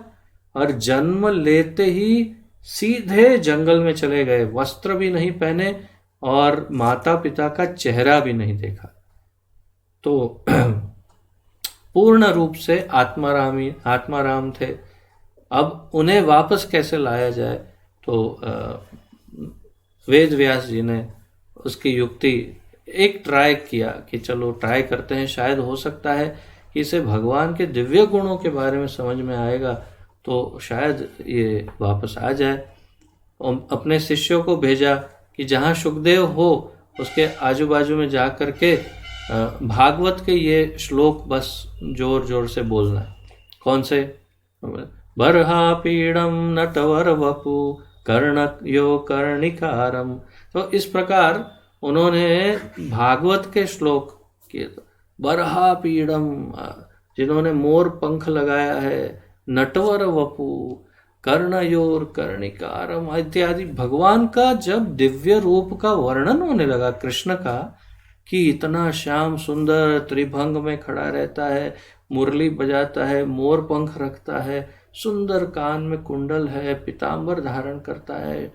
और जन्म लेते ही सीधे जंगल में चले गए, वस्त्र भी नहीं पहने और माता पिता का चेहरा भी नहीं देखा। तो पूर्ण रूप से आत्माराम थे। अब उन्हें वापस कैसे लाया जाए, तो वेद व्यास जी ने उसकी युक्ति एक ट्राई किया कि चलो ट्राई करते हैं, शायद हो सकता है कि इसे भगवान के दिव्य गुणों के बारे में समझ में आएगा तो शायद ये वापस आ जाए। और अपने शिष्यों को भेजा कि जहाँ शुकदेव हो उसके आजू बाजू में जा कर के भागवत के ये श्लोक बस जोर जोर से बोलना है। कौन से? बरहा पीड़म नटवर वपु कर्णयो कर्णिकारम। तो इस प्रकार उन्होंने भागवत के श्लोक किए। बरहा पीड़म, जिन्होंने मोर पंख लगाया है, नटवर वपु, कर्णयोर कर्णिकारम इत्यादि भगवान का जब दिव्य रूप का वर्णन होने लगा कृष्ण का, कि इतना श्याम सुंदर त्रिभंग में खड़ा रहता है, मुरली बजाता है, मोर पंख रखता है, सुंदर कान में कुंडल है, पीतांबर धारण करता है,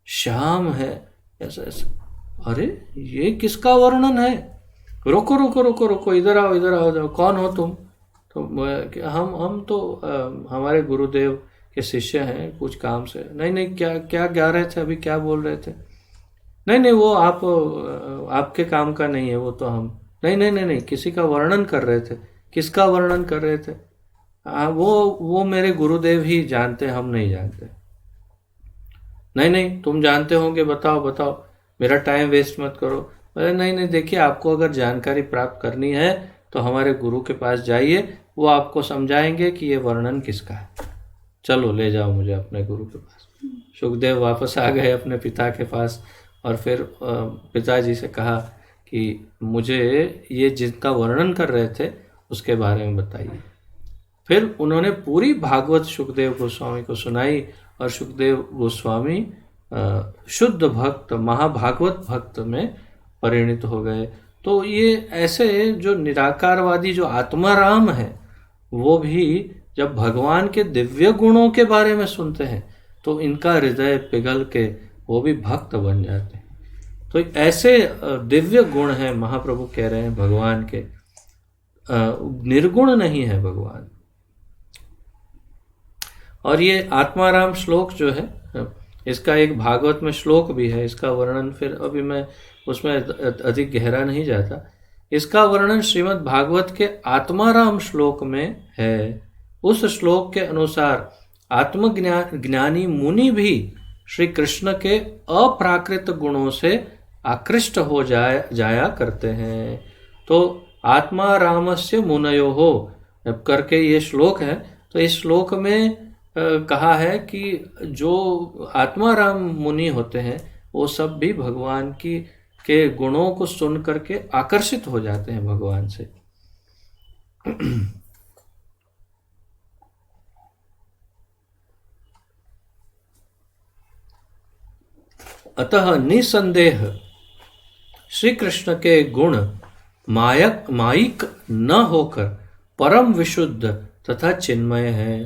श्याम है, ऐसा ऐसा। अरे ये किसका वर्णन है? रोको रोको रोको रोको, इधर आओ इधर आओ, कौन हो तुम? तो हम तो हमारे गुरुदेव के शिष्य हैं, कुछ काम से। नहीं नहीं, क्या क्या गा रहे थे अभी, क्या बोल रहे थे? नहीं नहीं, वो आपके काम का नहीं है, वो तो हम नहीं नहीं नहीं नहीं, किसी का वर्णन कर रहे थे। किसका वर्णन कर रहे थे? वो मेरे गुरुदेव ही जानते, हम नहीं जानते। नहीं नहीं, तुम जानते होंगे, बताओ बताओ, मेरा टाइम वेस्ट मत करो। अरे नहीं नहीं, देखिए आपको अगर जानकारी प्राप्त करनी है तो हमारे गुरु के पास जाइए, वो आपको समझाएंगे कि ये वर्णन किसका है। चलो ले जाओ मुझे अपने गुरु के पास। शुकदेव वापस आ गए अपने पिता के पास और फिर पिताजी से कहा कि मुझे ये जिनका वर्णन कर रहे थे उसके बारे में बताइए। फिर उन्होंने पूरी भागवत शुकदेव गोस्वामी को सुनाई और शुकदेव गोस्वामी शुद्ध भक्त, महाभागवत भक्त में परिणित हो गए। तो ये ऐसे जो निराकारवादी जो आत्माराम है, वो भी जब भगवान के दिव्य गुणों के बारे में सुनते हैं तो इनका हृदय पिघल के वो भी भक्त बन जाते हैं। तो ऐसे दिव्य गुण हैं, महाप्रभु कह रहे हैं भगवान के, निर्गुण नहीं है भगवान। और ये आत्माराम श्लोक जो है, इसका एक भागवत में श्लोक भी है, इसका वर्णन फिर अभी मैं उसमें अधिक गहरा नहीं जाता। इसका वर्णन श्रीमद् भागवत के आत्माराम श्लोक में है। उस श्लोक के अनुसार आत्मज्ञानी मुनि भी श्री कृष्ण के अप्राकृत गुणों से आकृष्ट हो जाया करते हैं। तो आत्मारामस्य मुनयो हो करके ये श्लोक है। तो इस श्लोक में कहा है कि जो आत्माराम मुनि होते हैं वो सब भी भगवान के गुणों को सुन करके आकर्षित हो जाते हैं भगवान से। अतः निसंदेह श्री कृष्ण के गुण मायिक न होकर परम विशुद्ध तथा चिन्मय है।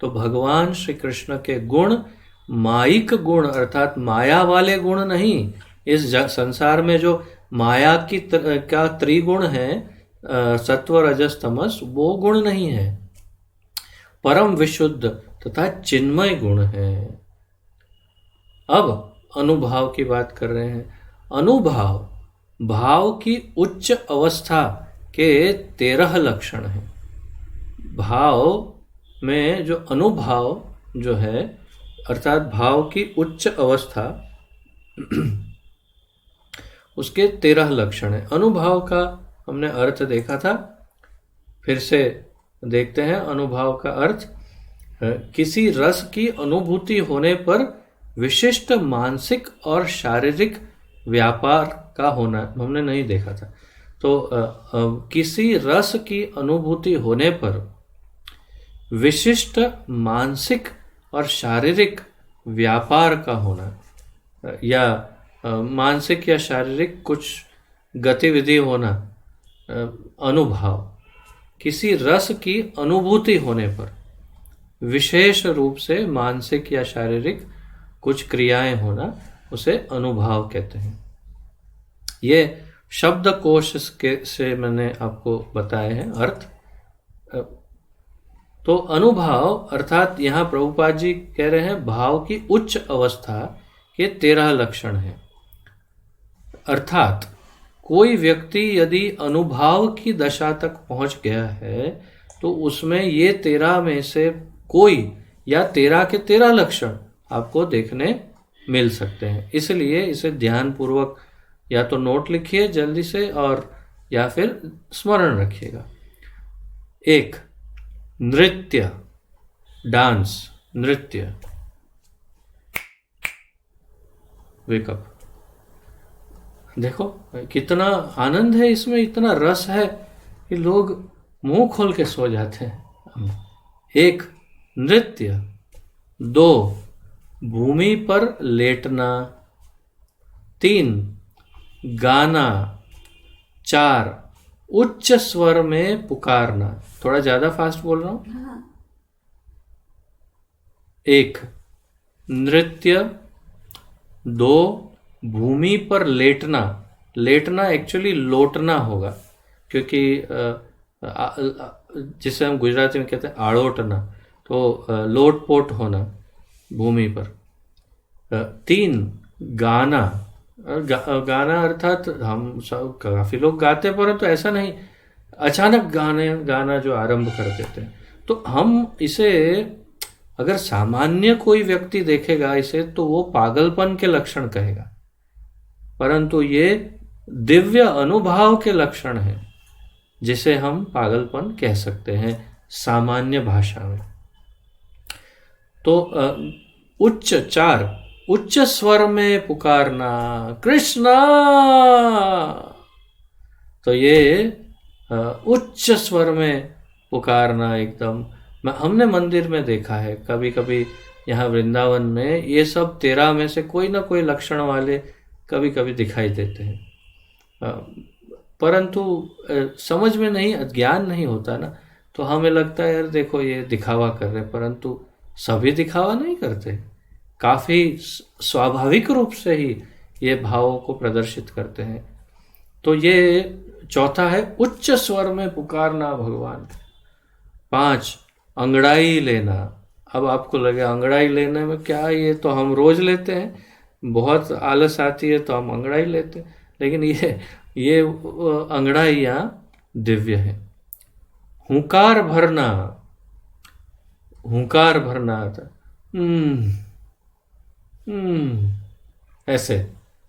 तो भगवान श्री कृष्ण के गुण मायिक गुण अर्थात माया वाले गुण नहीं। इस संसार में जो माया का त्रिगुण है, सत्व रजस तमस, वो गुण नहीं है, परम विशुद्ध तथा चिन्मय गुण है। अब अनुभाव की बात कर रहे हैं। अनुभाव भाव की उच्च अवस्था के 13 लक्षण हैं। भाव में जो अनुभाव जो है अर्थात भाव की उच्च अवस्था उसके 13 लक्षण हैं। अनुभाव का हमने अर्थ देखा था, फिर से देखते हैं। अनुभाव का अर्थ किसी रस की अनुभूति होने पर विशिष्ट मानसिक और शारीरिक व्यापार का होना, हमने नहीं देखा था। तो किसी रस की अनुभूति होने पर विशिष्ट मानसिक और शारीरिक व्यापार का होना, या मानसिक या शारीरिक कुछ गतिविधि होना, अनुभाव। किसी रस की अनुभूति होने पर विशेष रूप से मानसिक या शारीरिक कुछ क्रियाएं होना, उसे अनुभाव कहते हैं। ये शब्दकोश से मैंने आपको बताए हैं अर्थ। तो अनुभाव अर्थात यहाँ प्रभुपाद जी कह रहे हैं भाव की उच्च अवस्था के 13 लक्षण हैं। अर्थात कोई व्यक्ति यदि अनुभाव की दशा तक पहुंच गया है तो उसमें ये 13 में से कोई या 13 के 13 लक्षण आपको देखने मिल सकते हैं। इसलिए इसे ध्यानपूर्वक या तो नोट लिखिए जल्दी से, और या फिर स्मरण रखिएगा। 1, नृत्य, डांस, नृत्य, वेकअप। देखो कितना आनंद है इसमें, इतना रस है कि लोग मुंह खोल के सो जाते हैं। 1, नृत्य। 2, भूमि पर लेटना। 3, गाना। 4, उच्च स्वर में पुकारना। थोड़ा ज्यादा फास्ट बोल रहा हूं। 1, नृत्य। 2, भूमि पर लेटना। लेटना एक्चुअली लोटना होगा, क्योंकि जिसे हम गुजराती में कहते हैं आड़ोटना, तो लोटपोट होना भूमि पर। 3, गाना। गाना अर्थात हम सब काफी लोग गाते हैं, परंतु ऐसा नहीं अचानक गाना जो आरंभ कर देते हैं। तो हम इसे अगर सामान्य कोई व्यक्ति देखेगा इसे तो वो पागलपन के लक्षण कहेगा, परंतु ये दिव्य अनुभाव के लक्षण हैं, जिसे हम पागलपन कह सकते हैं सामान्य भाषा में। तो उच्च 4, उच्च स्वर में पुकारना, कृष्णा। तो ये उच्च स्वर में पुकारना एकदम, हमने मंदिर में देखा है कभी कभी, यहाँ वृंदावन में ये सब 13 में से कोई ना कोई लक्षण वाले कभी कभी दिखाई देते हैं, परंतु समझ में नहीं, ज्ञान नहीं होता ना, तो हमें लगता है यार देखो ये दिखावा कर रहे, परंतु सभी दिखावा नहीं करते, काफी स्वाभाविक रूप से ही ये भावों को प्रदर्शित करते हैं। तो ये चौथा है उच्च स्वर में पुकारना भगवान। 5, अंगड़ाई लेना। अब आपको लगे अंगड़ाई लेने में क्या, ये तो हम रोज लेते हैं, बहुत आलस आती है तो हम अंगड़ाई लेते हैं, लेकिन ये अंगड़ाइयाँ दिव्य है। हुंकार भरना, हुंकार भरना आता, ऐसे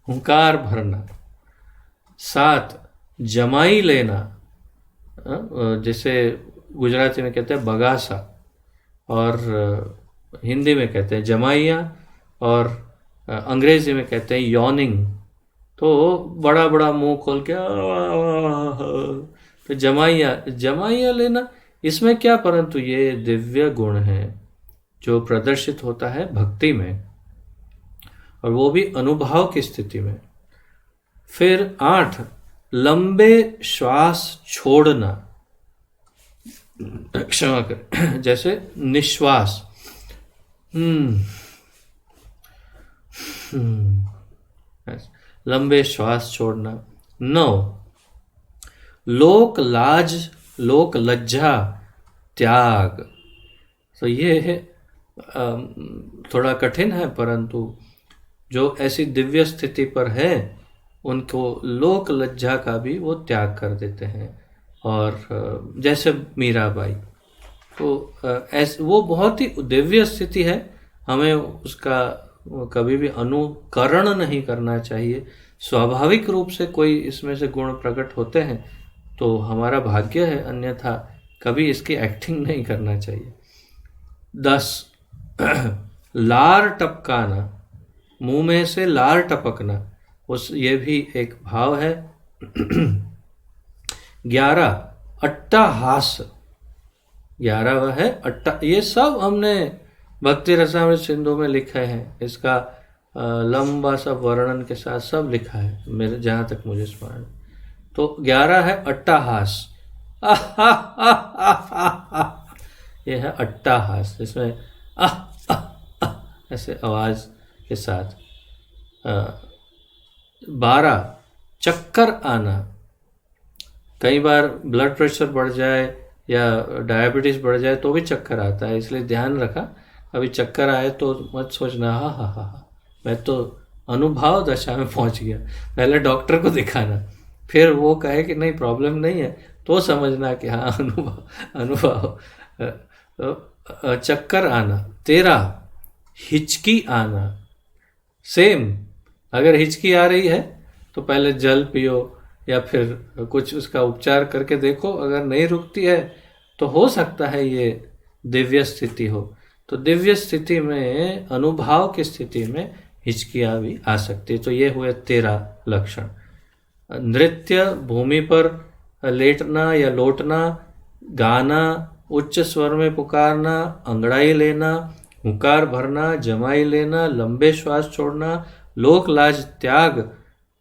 हुंकार भरना। 7, जमाई लेना, जैसे गुजराती में कहते हैं बगासा, और हिंदी में कहते हैं जमाइया, और अंग्रेजी में कहते हैं यॉर्निंग। तो बड़ा बड़ा मुंह खोल के तो जमाइया लेना, इसमें क्या, परंतु ये दिव्य गुण है जो प्रदर्शित होता है भक्ति में। और वो भी अनुभाव की स्थिति में। फिर 8, लंबे श्वास छोड़ना, क्षमा कर, जैसे निश्वास, लंबे श्वास छोड़ना। 9, लोक लाज, लोक लज्जा त्याग। तो ये है थोड़ा कठिन है, परंतु जो ऐसी दिव्य स्थिति पर है उनको लोक लज्जा का भी वो त्याग कर देते हैं। और जैसे मीराबाई, तो ऐसे वो बहुत ही दिव्य स्थिति है, हमें उसका कभी भी अनुकरण नहीं करना चाहिए। स्वाभाविक रूप से कोई इसमें से गुण प्रकट होते हैं तो हमारा भाग्य है, अन्यथा कभी इसकी एक्टिंग नहीं करना चाहिए। 10, लार टपकाना, मुंह में से लार टपकना, ये भी एक भाव है। 11, अट्टहास, 11 वह है अट्टा। ये सब हमने भक्ति रसामृत सिंधु में लिखा है, इसका लंबा सा वर्णन के साथ सब लिखा है मेरे जहाँ तक मुझे स्मरण। तो 11 है अट्टहास, ये है अट्टहास, इसमें ऐसे आवाज के साथ। 12, चक्कर आना, कई बार ब्लड प्रेशर बढ़ जाए या डायबिटीज बढ़ जाए तो भी चक्कर आता है, इसलिए ध्यान रखा, अभी चक्कर आए तो मत सोचना हा मैं तो अनुभाव दशा में पहुंच गया, पहले डॉक्टर को दिखाना, फिर वो कहे कि नहीं प्रॉब्लम नहीं है तो समझना कि हाँ अनुभाव। तो चक्कर आना। 13, हिचकी आना, सेम, अगर हिचकी आ रही है तो पहले जल पियो या फिर कुछ उसका उपचार करके देखो, अगर नहीं रुकती है तो हो सकता है ये दिव्य स्थिति हो। तो दिव्य स्थिति में, अनुभाव की स्थिति में हिचकियाँ भी आ सकती है। तो ये हुए 13 लक्षण। नृत्य, भूमि पर लेटना या लौटना, गाना, उच्च स्वर में पुकारना, अंगड़ाई लेना, हुंकार भरना, जमाई लेना, लंबे श्वास छोड़ना, लोक लाज त्याग,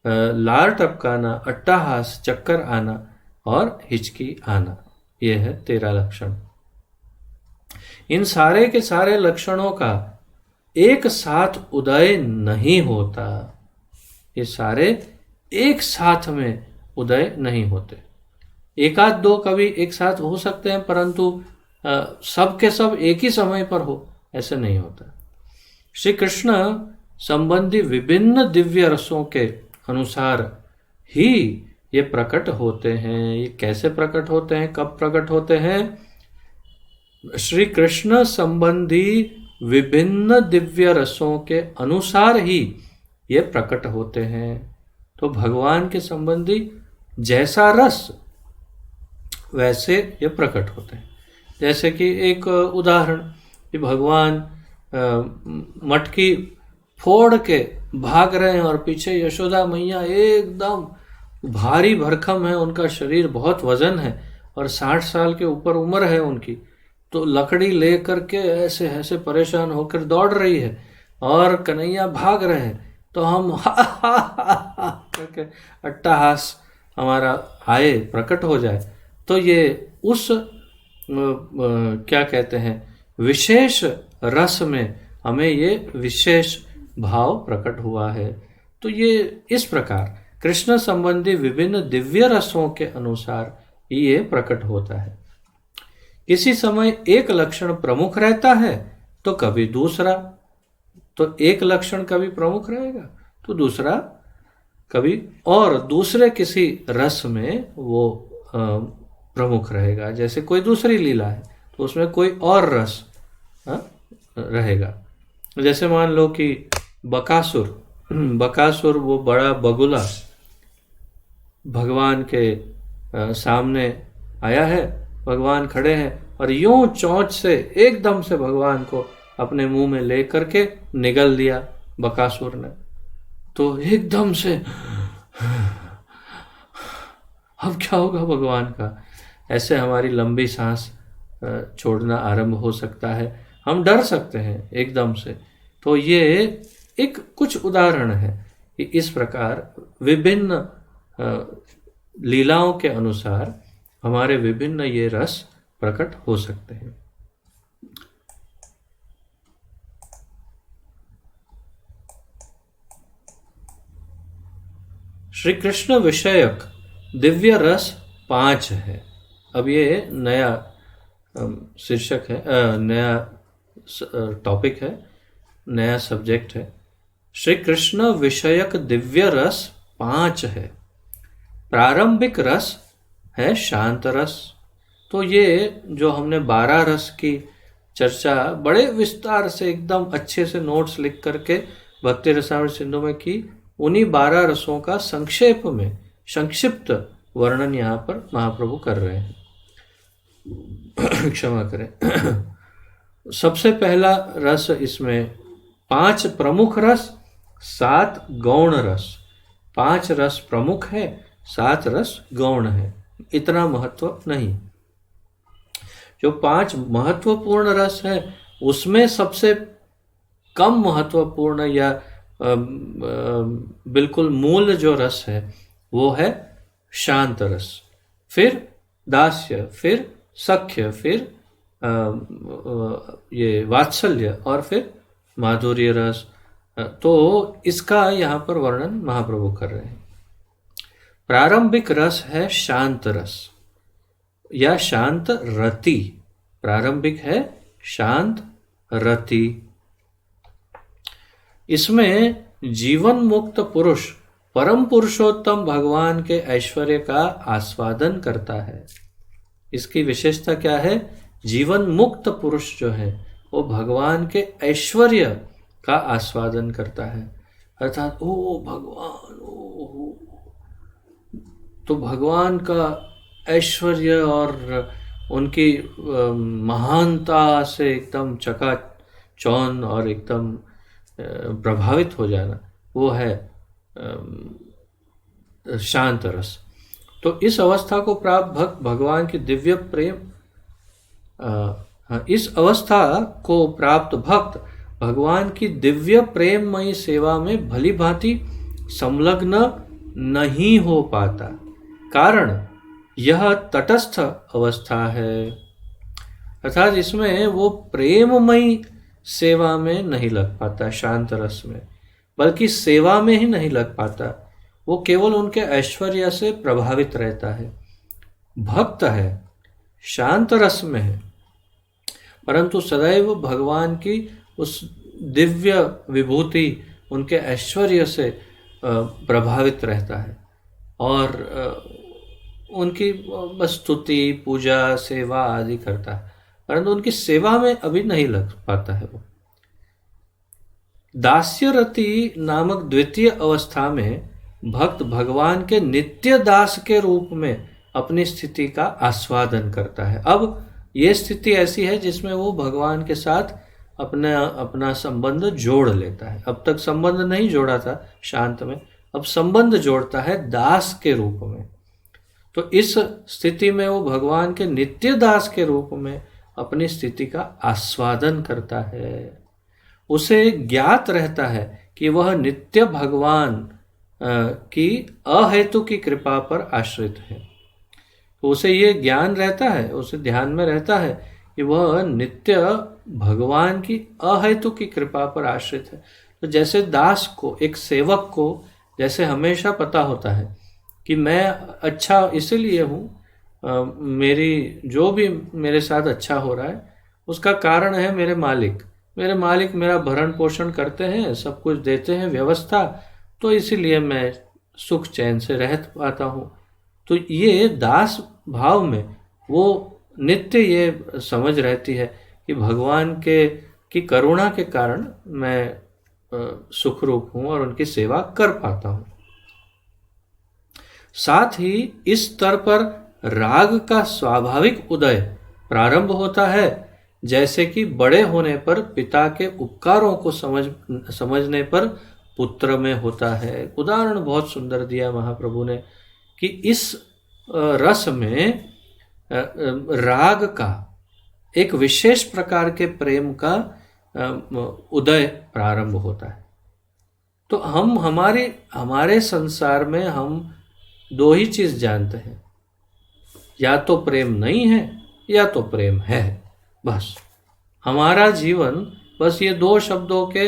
लार टपकाना, अट्टहास, चक्कर आना और हिचकी आना, ये है 13 लक्षण। इन सारे के सारे लक्षणों का एक साथ उदय नहीं होता, ये सारे एक साथ में उदय नहीं होते। एक आध दो कभी एक साथ हो सकते हैं, परंतु सब के सब एक ही समय पर हो ऐसे नहीं होता। श्री कृष्ण संबंधी विभिन्न दिव्य रसों के अनुसार ही ये प्रकट होते हैं। ये कैसे प्रकट होते हैं, कब प्रकट होते हैं? श्री कृष्ण संबंधी विभिन्न दिव्य रसों के अनुसार ही ये प्रकट होते हैं। तो भगवान के संबंधी जैसा रस वैसे ये प्रकट होते हैं। जैसे कि एक उदाहरण कि भगवान मटकी फोड़ के भाग रहे हैं और पीछे यशोदा मैया एकदम भारी भरकम है, उनका शरीर बहुत वजन है और 60 साल के ऊपर उम्र है उनकी, तो लकड़ी ले करके ऐसे ऐसे परेशान होकर दौड़ रही है और कन्हैया भाग रहे हैं, तो हम करके अट्टहास हमारा आए, प्रकट हो जाए। तो ये उस क्या कहते हैं, विशेष रस में हमें ये विशेष भाव प्रकट हुआ है। तो ये इस प्रकार कृष्ण संबंधी विभिन्न दिव्य रसों के अनुसार ये प्रकट होता है। किसी समय एक लक्षण प्रमुख रहता है तो कभी दूसरा, तो एक लक्षण कभी प्रमुख रहेगा तो दूसरा कभी और दूसरे किसी रस में वो प्रमुख रहेगा। जैसे कोई दूसरी लीला है तो उसमें कोई और रस रहेगा। जैसे मान लो कि बकासुर वो बड़ा बगुला भगवान के सामने आया है, भगवान खड़े हैं और यूं चोंच से एकदम से भगवान को अपने मुंह में ले करके निगल दिया बकासुर ने। तो एकदम से अब क्या होगा भगवान का, ऐसे हमारी लंबी सांस छोड़ना आरंभ हो सकता है, हम डर सकते हैं एकदम से। तो ये एक कुछ उदाहरण है कि इस प्रकार विभिन्न लीलाओं के अनुसार हमारे विभिन्न ये रस प्रकट हो सकते हैं। श्री कृष्ण विषयक दिव्य रस 5 है। अब ये नया शीर्षक है, नया टॉपिक है, नया सब्जेक्ट है। श्री कृष्ण विषयक दिव्य रस 5 है। प्रारंभिक रस है शांत रस। तो ये जो हमने 12 रस की चर्चा बड़े विस्तार से एकदम अच्छे से नोट्स लिख करके भक्ति रसामृत सिंधु में की, उन्हीं 12 रसों का संक्षेप में संक्षिप्त वर्णन यहाँ पर महाप्रभु कर रहे हैं। क्षमा करें। सबसे पहला रस इसमें 5 प्रमुख रस, 7 गौण रस। 5 रस प्रमुख है, 7 रस गौण है, इतना महत्व नहीं। जो 5 महत्वपूर्ण रस है उसमें सबसे कम महत्वपूर्ण या बिल्कुल मूल जो रस है वो है शांत रस, फिर दास्य, फिर सख्य, फिर ये वात्सल्य और फिर माधुर्य रस। तो इसका यहाँ पर वर्णन महाप्रभु कर रहे हैं। प्रारंभिक रस है शांत रस या शांत रति। प्रारंभिक है शांत रति। इसमें जीवन मुक्त पुरुष परम पुरुषोत्तम भगवान के ऐश्वर्य का आस्वादन करता है। इसकी विशेषता क्या है? जीवन मुक्त पुरुष जो है वो भगवान के ऐश्वर्य का आस्वादन करता है, अर्थात ओ भगवान, ओ तो भगवान का ऐश्वर्य और उनकी महानता से एकदम चकाचौंध और एकदम प्रभावित हो जाना, वो है शांत रस। तो इस अवस्था को प्राप्त भक्त भगवान की दिव्य प्रेम इस अवस्था को प्राप्त भक्त भगवान की दिव्य प्रेममयी सेवा में भली भांति संलग्न नहीं हो पाता, कारण यह तटस्थ अवस्था है। अर्थात इसमें वो प्रेममयी सेवा में नहीं लग पाता, शांत रस में, बल्कि सेवा में ही नहीं लग पाता। वो केवल उनके ऐश्वर्य से प्रभावित रहता है। भक्त है, शांत रस में है, परंतु सदैव भगवान की उस दिव्य विभूति, उनके ऐश्वर्य से प्रभावित रहता है और उनकी बस स्तुति, पूजा, सेवा आदि करता है, परंतु उनकी सेवा में अभी नहीं लग पाता है वो। दास्यरति नामक द्वितीय अवस्था में भक्त भगवान के नित्य दास के रूप में अपनी स्थिति का आस्वादन करता है। अब ये स्थिति ऐसी है जिसमें वो भगवान के साथ अपना संबंध जोड़ लेता है। अब तक संबंध नहीं जोड़ा था शांत में, अब संबंध जोड़ता है दास के रूप में। तो इस स्थिति में वो भगवान के नित्य दास के रूप में अपनी स्थिति का आस्वादन करता है। उसे ज्ञात रहता है कि वह नित्य भगवान की अहेतु की कृपा पर आश्रित है। तो उसे ये ज्ञान रहता है, उसे ध्यान में रहता है कि वह नित्य भगवान की अहेतु की कृपा पर आश्रित है। तो जैसे दास को, एक सेवक को जैसे हमेशा पता होता है कि मैं अच्छा इसलिए हूँ, मेरी जो भी मेरे साथ अच्छा हो रहा है उसका कारण है मेरे मालिक। मेरे मालिक मेरा भरण पोषण करते हैं, सब कुछ देते हैं, व्यवस्था, तो इसीलिए मैं सुख चैन से रह पाता हूँ। तो ये दास भाव में वो नित्य ये समझ रहती है कि भगवान की करुणा के कारण मैं सुख रूप हूँ और उनकी सेवा कर पाता हूँ। साथ ही इस स्तर पर राग का स्वाभाविक उदय प्रारंभ होता है, जैसे कि बड़े होने पर पिता के उपकारों को समझने पर पुत्र में होता है। उदाहरण बहुत सुंदर दिया महाप्रभु ने कि इस रस में राग का, एक विशेष प्रकार के प्रेम का उदय प्रारंभ होता है। तो हम हमारे संसार में हम दो ही चीज जानते हैं, या तो प्रेम नहीं है या तो प्रेम है। बस हमारा जीवन बस ये दो शब्दों के,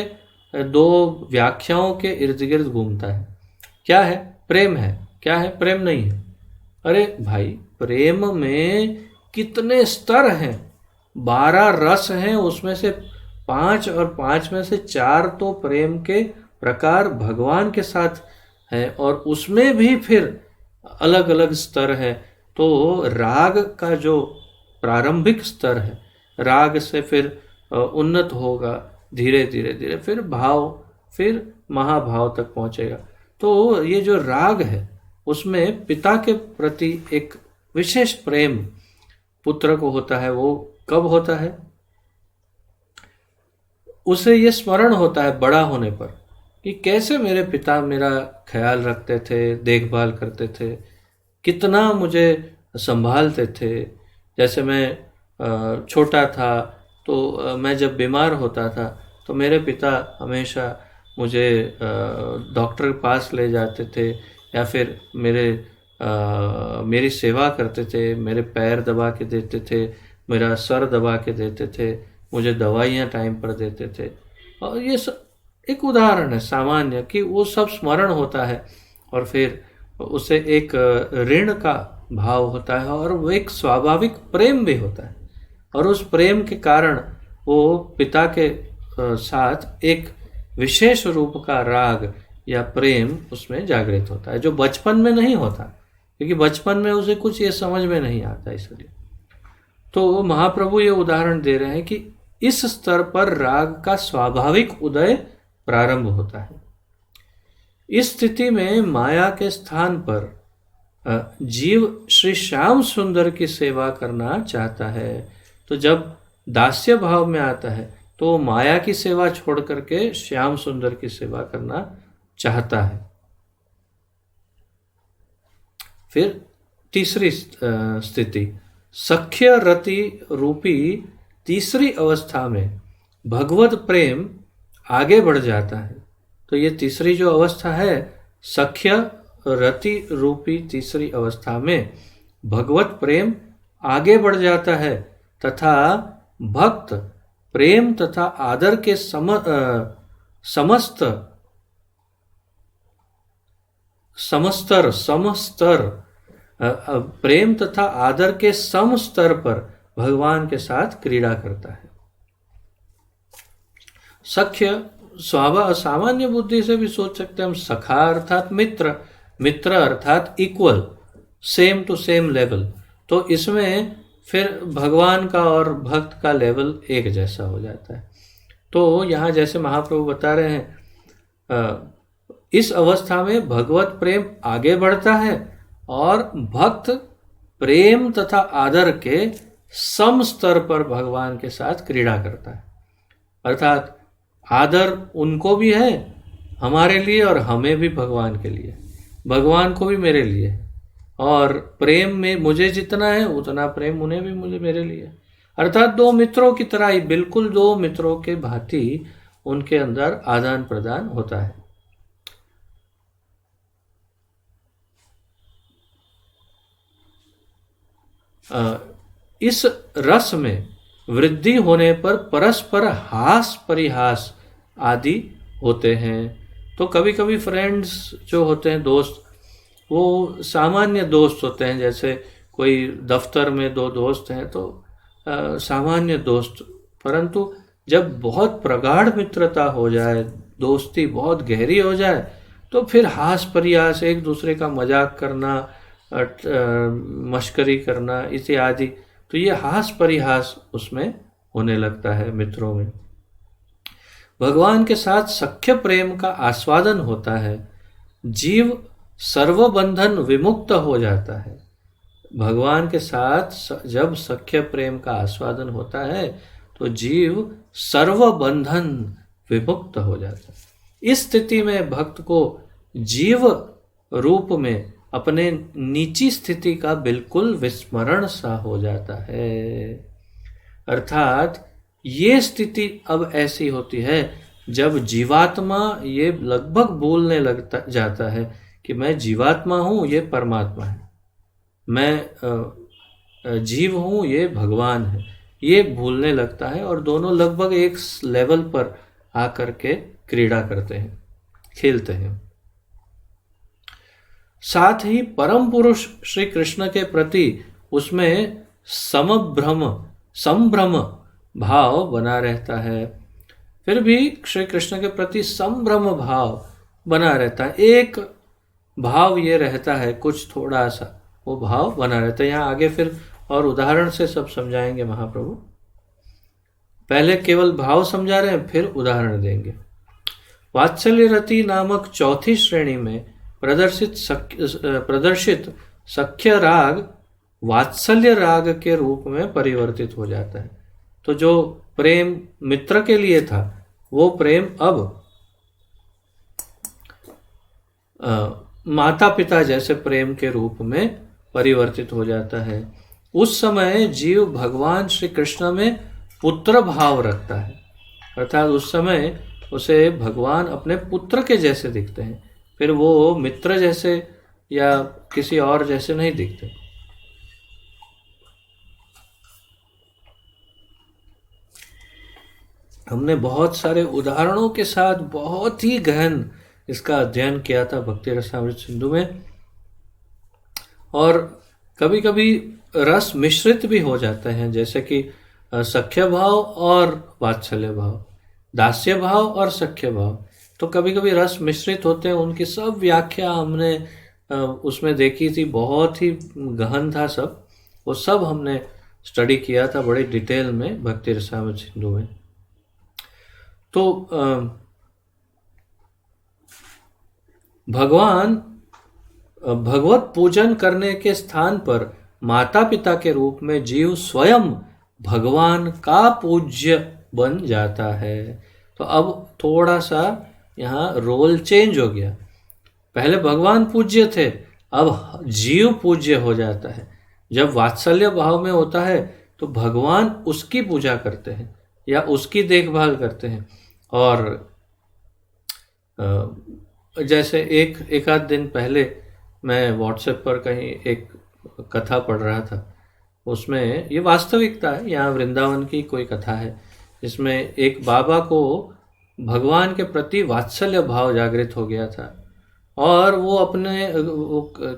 दो व्याख्याओं के इर्द गिर्द घूमता है। क्या है? प्रेम है। क्या है? प्रेम नहीं है। अरे भाई, प्रेम में कितने स्तर हैं? 12 रस हैं, उसमें से 5 और 5 में से 4 तो प्रेम के प्रकार भगवान के साथ हैं, और उसमें भी फिर अलग अलग स्तर है। तो राग का जो प्रारंभिक स्तर है, राग से फिर उन्नत होगा, धीरे धीरे धीरे फिर भाव, फिर महाभाव तक पहुंचेगा। तो ये जो राग है, उसमें पिता के प्रति एक विशेष प्रेम पुत्र को होता है। वो कब होता है? उसे ये स्मरण होता है बड़ा होने पर कि कैसे मेरे पिता मेरा ख्याल रखते थे, देखभाल करते थे, कितना मुझे संभालते थे। जैसे मैं छोटा था तो मैं जब बीमार होता था तो मेरे पिता हमेशा मुझे डॉक्टर के पास ले जाते थे, या फिर मेरी सेवा करते थे, मेरे पैर दबा के देते थे, मेरा सर दबा के देते थे, मुझे दवाइयाँ टाइम पर देते थे। और ये एक उदाहरण है सामान्य कि वो सब स्मरण होता है, और फिर उसे एक ऋण का भाव होता है, और वो एक स्वाभाविक प्रेम भी होता है। और उस प्रेम के कारण वो पिता के साथ एक विशेष रूप का राग या प्रेम उसमें जागृत होता है, जो बचपन में नहीं होता, क्योंकि बचपन में उसे कुछ ये समझ में नहीं आता। इसलिए तो महाप्रभु ये उदाहरण दे रहे हैं कि इस स्तर पर राग का स्वाभाविक उदय प्रारंभ होता है। इस स्थिति में माया के स्थान पर जीव श्री श्याम सुंदर की सेवा करना चाहता है। तो जब दास्य भाव में आता है तो माया की सेवा छोड़ करके श्याम सुंदर की सेवा करना चाहता है। फिर तीसरी स्थिति, सख्य रति रूपी तीसरी अवस्था में भगवत प्रेम आगे बढ़ जाता है। तो ये तीसरी जो अवस्था है, सख्य रति रूपी तीसरी अवस्था में भगवत प्रेम आगे बढ़ जाता है, तथा भक्त प्रेम तथा आदर के समस्तर प्रेम तथा आदर के सम स्तर पर भगवान के साथ क्रीड़ा करता है। सख्य सामान्य बुद्धि से भी सोच सकते हैं हम, सखा अर्थात मित्र, मित्र अर्थात equal, same to same level. तो इसमें फिर भगवान का और भक्त का लेवल एक जैसा हो जाता है। तो यहाँ जैसे महाप्रभु बता रहे हैं, इस अवस्था में भगवत प्रेम आगे बढ़ता है और भक्त प्रेम तथा आदर के सम स्तर पर भगवान के साथ क्रीड़ा करता है। अर्थात आदर उनको भी है हमारे लिए, और हमें भी भगवान के लिए, भगवान को भी मेरे लिए, और प्रेम में मुझे जितना है उतना प्रेम उन्हें भी मुझे मेरे लिए। अर्थात दो मित्रों की तरह ही, बिल्कुल दो मित्रों के भांति उनके अंदर आदान प्रदान होता है। इस रस में वृद्धि होने पर परस्पर हास परिहास आदि होते हैं। तो कभी कभी फ्रेंड्स जो होते हैं, दोस्त, वो सामान्य दोस्त होते हैं। जैसे कोई दफ्तर में दो दोस्त हैं तो सामान्य दोस्त, परंतु जब बहुत प्रगाढ़ मित्रता हो जाए, दोस्ती बहुत गहरी हो जाए, तो फिर हास परिहास, एक दूसरे का मजाक करना, मश्करी करना इत्यादि, तो ये हास परिहास उसमें होने लगता है मित्रों में। भगवान के साथ सख्य प्रेम का आस्वादन होता है, जीव सर्वबंधन विमुक्त हो जाता है। भगवान के साथ जब सख्य प्रेम का आस्वादन होता है तो जीव सर्वबंधन विमुक्त हो जाता है। इस स्थिति में भक्त को जीव रूप में अपने नीची स्थिति का बिल्कुल विस्मरण सा हो जाता है। अर्थात ये स्थिति अब ऐसी होती है जब जीवात्मा ये लगभग बोलने लगता जाता है कि मैं जीवात्मा हूँ, ये परमात्मा है, मैं जीव हूँ, ये भगवान है, ये भूलने लगता है और दोनों लगभग एक लेवल पर आकर के क्रीड़ा करते हैं, खेलते हैं। साथ ही परम पुरुष श्री कृष्ण के प्रति उसमें संभ्रम भाव बना रहता है। फिर भी श्री कृष्ण के प्रति संभ्रम भाव बना रहता है। एक भाव ये रहता है, कुछ थोड़ा सा वो भाव बना रहता है। यहाँ आगे फिर और उदाहरण से सब समझाएंगे महाप्रभु। पहले केवल भाव समझा रहे हैं, फिर उदाहरण देंगे। वात्सल्य रति नामक चौथी श्रेणी में प्रदर्शित सख्य राग वात्सल्य राग के रूप में परिवर्तित हो जाता है। तो जो प्रेम मित्र के लिए था, वो प्रेम अब माता पिता जैसे प्रेम के रूप में परिवर्तित हो जाता है। उस समय जीव भगवान श्री कृष्ण में पुत्र भाव रखता है, अर्थात उस समय उसे भगवान अपने पुत्र के जैसे दिखते हैं, फिर वो मित्र जैसे या किसी और जैसे नहीं दिखते। हमने बहुत सारे उदाहरणों के साथ बहुत ही गहन इसका अध्ययन किया था भक्ति रसामृत सिंधु में, और कभी कभी रस मिश्रित भी हो जाते हैं, जैसे कि सख्य भाव और वात्सल्य भाव, दास्य भाव और सख्य भाव। तो कभी कभी रस मिश्रित होते हैं, उनकी सब व्याख्या हमने उसमें देखी थी, बहुत ही गहन था सब, वो सब हमने स्टडी किया था बड़े डिटेल में भक्ति रसामृत सिंधु में। तो भगवत पूजन करने के स्थान पर माता पिता के रूप में जीव स्वयं भगवान का पूज्य बन जाता है। तो अब थोड़ा सा यहाँ रोल चेंज हो गया। पहले भगवान पूज्य थे, अब जीव पूज्य हो जाता है। जब वात्सल्य भाव में होता है तो भगवान उसकी पूजा करते हैं या उसकी देखभाल करते हैं। और जैसे एक आध दिन पहले मैं व्हाट्सएप पर कहीं एक कथा पढ़ रहा था, उसमें ये वास्तविकता है, यहाँ वृंदावन की कोई कथा है, जिसमें एक बाबा को भगवान के प्रति वात्सल्य भाव जागृत हो गया था और वो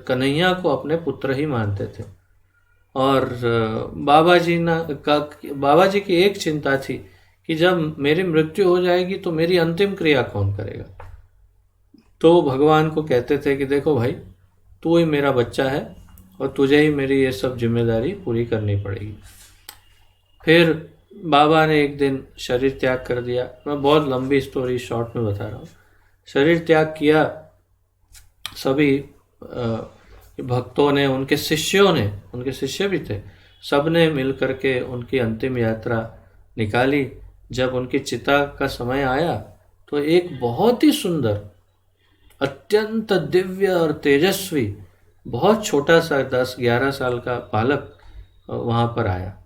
कन्हैया को अपने पुत्र ही मानते थे। और बाबा जी की एक चिंता थी कि जब मेरी मृत्यु हो जाएगी तो मेरी अंतिम क्रिया कौन करेगा। तो भगवान को कहते थे कि देखो भाई, तू ही मेरा बच्चा है और तुझे ही मेरी ये सब जिम्मेदारी पूरी करनी पड़ेगी। फिर बाबा ने एक दिन शरीर त्याग कर दिया। मैं बहुत लंबी स्टोरी शॉर्ट में बता रहा हूँ। शरीर त्याग किया, सभी भक्तों ने, उनके शिष्य भी थे, सब ने मिल करके उनकी अंतिम यात्रा निकाली। जब उनकी चिता का समय आया तो एक बहुत ही सुंदर, अत्यंत दिव्य और तेजस्वी, बहुत छोटा सा 10-11 साल का बालक वहाँ पर आया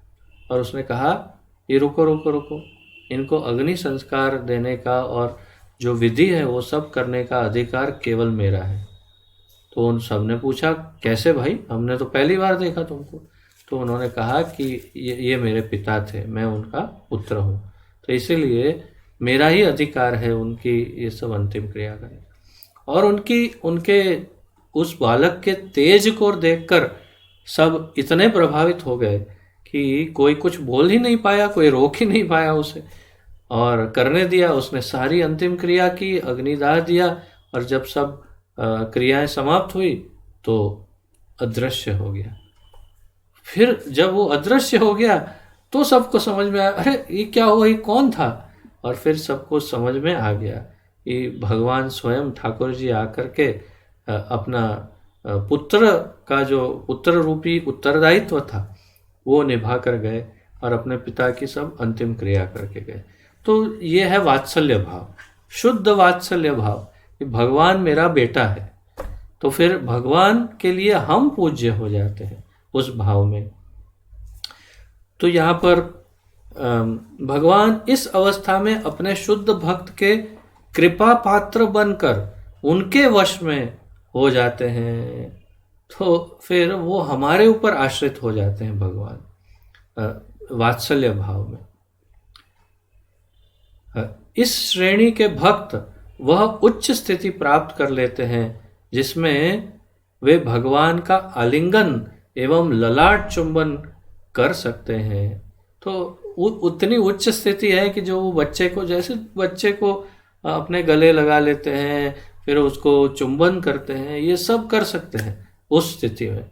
और उसने कहा, ये रुको, इनको अग्नि संस्कार देने का और जो विधि है वो सब करने का अधिकार केवल मेरा है। तो उन सब ने पूछा, कैसे भाई, हमने तो पहली बार देखा तुमको। तो उन्होंने कहा कि ये मेरे पिता थे, मैं उनका पुत्र हूँ, तो इसीलिए मेरा ही अधिकार है उनकी ये सब अंतिम क्रिया करने। और उनके उस बालक के तेज को देखकर सब इतने प्रभावित हो गए कि कोई कुछ बोल ही नहीं पाया, कोई रोक ही नहीं पाया उसे, और करने दिया। उसने सारी अंतिम क्रिया की, अग्निदाह दिया, और जब सब क्रियाएं समाप्त हुई तो अदृश्य हो गया। फिर जब वो अदृश्य हो गया तो सबको समझ में आया, अरे ये क्या हुआ, ये कौन था। और फिर सबको समझ में आ गया कि भगवान स्वयं ठाकुर जी आकर के अपना पुत्र का जो पुत्र रूपी उत्तरदायित्व था वो निभा कर गए और अपने पिता की सब अंतिम क्रिया करके गए। तो ये है वात्सल्य भाव, शुद्ध वात्सल्य भाव कि भगवान मेरा बेटा है। तो फिर भगवान के लिए हम पूज्य हो जाते हैं उस भाव में। तो यहाँ पर भगवान इस अवस्था में अपने शुद्ध भक्त के कृपा पात्र बनकर उनके वश में हो जाते हैं, तो फिर वो हमारे ऊपर आश्रित हो जाते हैं भगवान वात्सल्य भाव में। इस श्रेणी के भक्त वह उच्च स्थिति प्राप्त कर लेते हैं जिसमें वे भगवान का आलिंगन एवं ललाट चुंबन कर सकते हैं। तो उतनी उच्च स्थिति है कि जो वो बच्चे को, जैसे बच्चे को अपने गले लगा लेते हैं, फिर उसको चुंबन करते हैं, ये सब कर सकते हैं उस स्थिति में।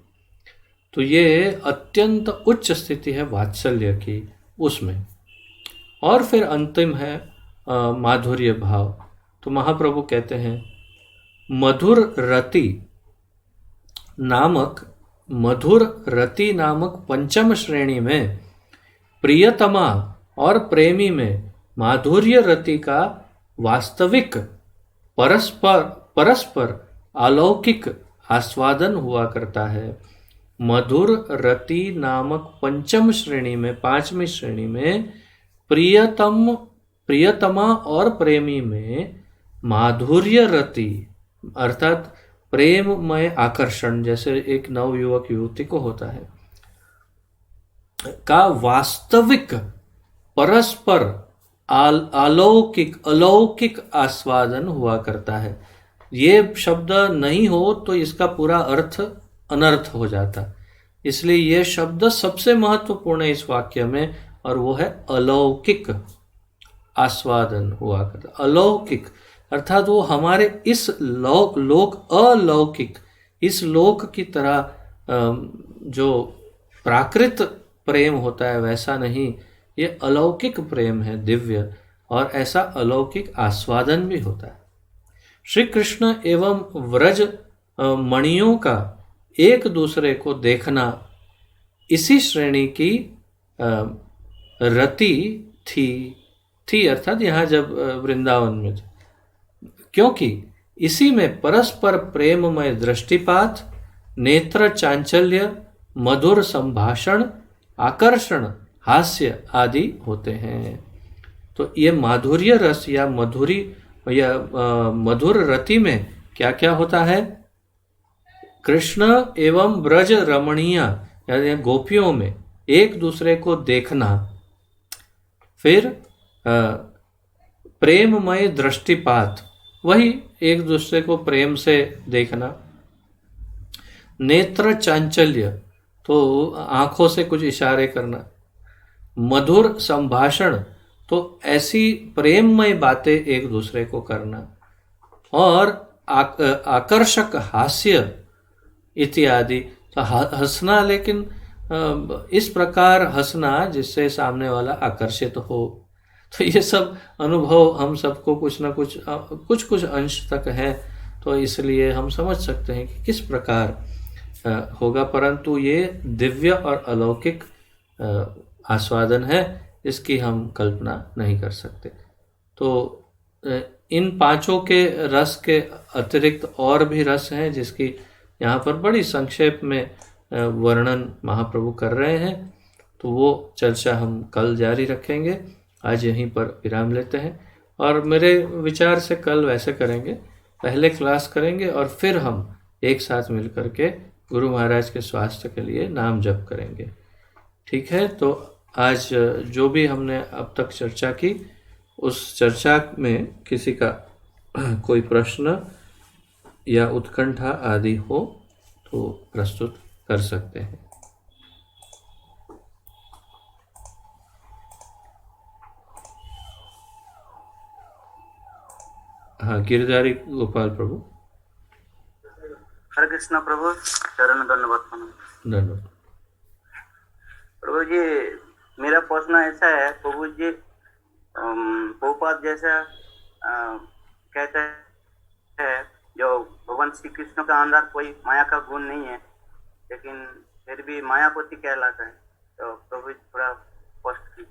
तो ये अत्यंत उच्च स्थिति है वात्सल्य की उसमें। और फिर अंतिम है माधुर्य भाव। तो महाप्रभु कहते हैं मधुर रति नामक पंचम श्रेणी में प्रियतमा और प्रेमी में माधुर्य रति का वास्तविक परस्पर अलौकिक आस्वादन हुआ करता है। मधुर रति नामक पंचम श्रेणी में, पांचवी श्रेणी में प्रियतमा और प्रेमी में माधुर्य रति अर्थात प्रेममय आकर्षण, जैसे एक नवयुवक युवती को होता है, का वास्तविक परस्पर अलौकिक आस्वादन हुआ करता है। ये शब्द नहीं हो तो इसका पूरा अर्थ अनर्थ हो जाता, इसलिए ये शब्द सबसे महत्वपूर्ण है इस वाक्य में, और वो है अलौकिक आस्वादन हुआ करता। अलौकिक अर्थात वो हमारे इस अलौकिक इस लोक की तरह जो प्राकृत प्रेम होता है वैसा नहीं, ये अलौकिक प्रेम है, दिव्य, और ऐसा अलौकिक आस्वादन भी होता है। श्री कृष्ण एवं व्रज मणियों का एक दूसरे को देखना इसी श्रेणी की रति थी अर्थात यहाँ जब वृंदावन में, क्योंकि इसी में परस्पर प्रेममय दृष्टिपात, नेत्र चांचल्य, मधुर संभाषण, आकर्षण, हास्य आदि होते हैं। तो ये माधुर्य रस या मधुर रति में क्या क्या होता है? कृष्ण एवं ब्रज रमणीय यानी गोपियों में एक दूसरे को देखना, फिर प्रेममय दृष्टिपात, वही एक दूसरे को प्रेम से देखना, नेत्र चांचल्य तो आंखों से कुछ इशारे करना, मधुर संभाषण तो ऐसी प्रेममय बातें एक दूसरे को करना, और आकर्षक हास्य इत्यादि, तो हंसना, लेकिन इस प्रकार हंसना जिससे सामने वाला आकर्षित हो। तो ये सब अनुभव हम सबको कुछ ना कुछ अंश तक है, तो इसलिए हम समझ सकते हैं कि किस प्रकार होगा, परंतु ये दिव्य और अलौकिक आस्वादन है, इसकी हम कल्पना नहीं कर सकते। तो इन पांचों के रस के अतिरिक्त और भी रस हैं जिसकी यहाँ पर बड़ी संक्षेप में वर्णन महाप्रभु कर रहे हैं, तो वो चर्चा हम कल जारी रखेंगे। आज यहीं पर विराम लेते हैं, और मेरे विचार से कल वैसे करेंगे, पहले क्लास करेंगे और फिर हम एक साथ मिल करके गुरु महाराज के स्वास्थ्य के लिए नाम जप करेंगे। ठीक है, तो आज जो भी हमने अब तक चर्चा की, उस चर्चा में किसी का कोई प्रश्न या उत्कंठा आदि हो तो प्रस्तुत कर सकते हैं। हाँ, गिरधारी गोपाल प्रभु। हरे कृष्णा प्रभु, चरण धन्यवाद धन्यवाद प्रभु जी। मेरा प्रश्न ऐसा है प्रभु जी, प्रभुपाद जैसा कहते हैं जो भगवान श्री कृष्ण का अंदर कोई माया का गुण नहीं है, लेकिन फिर भी मायापति कहलाता है, तो प्रभु थोड़ा स्पष्ट कीजिए।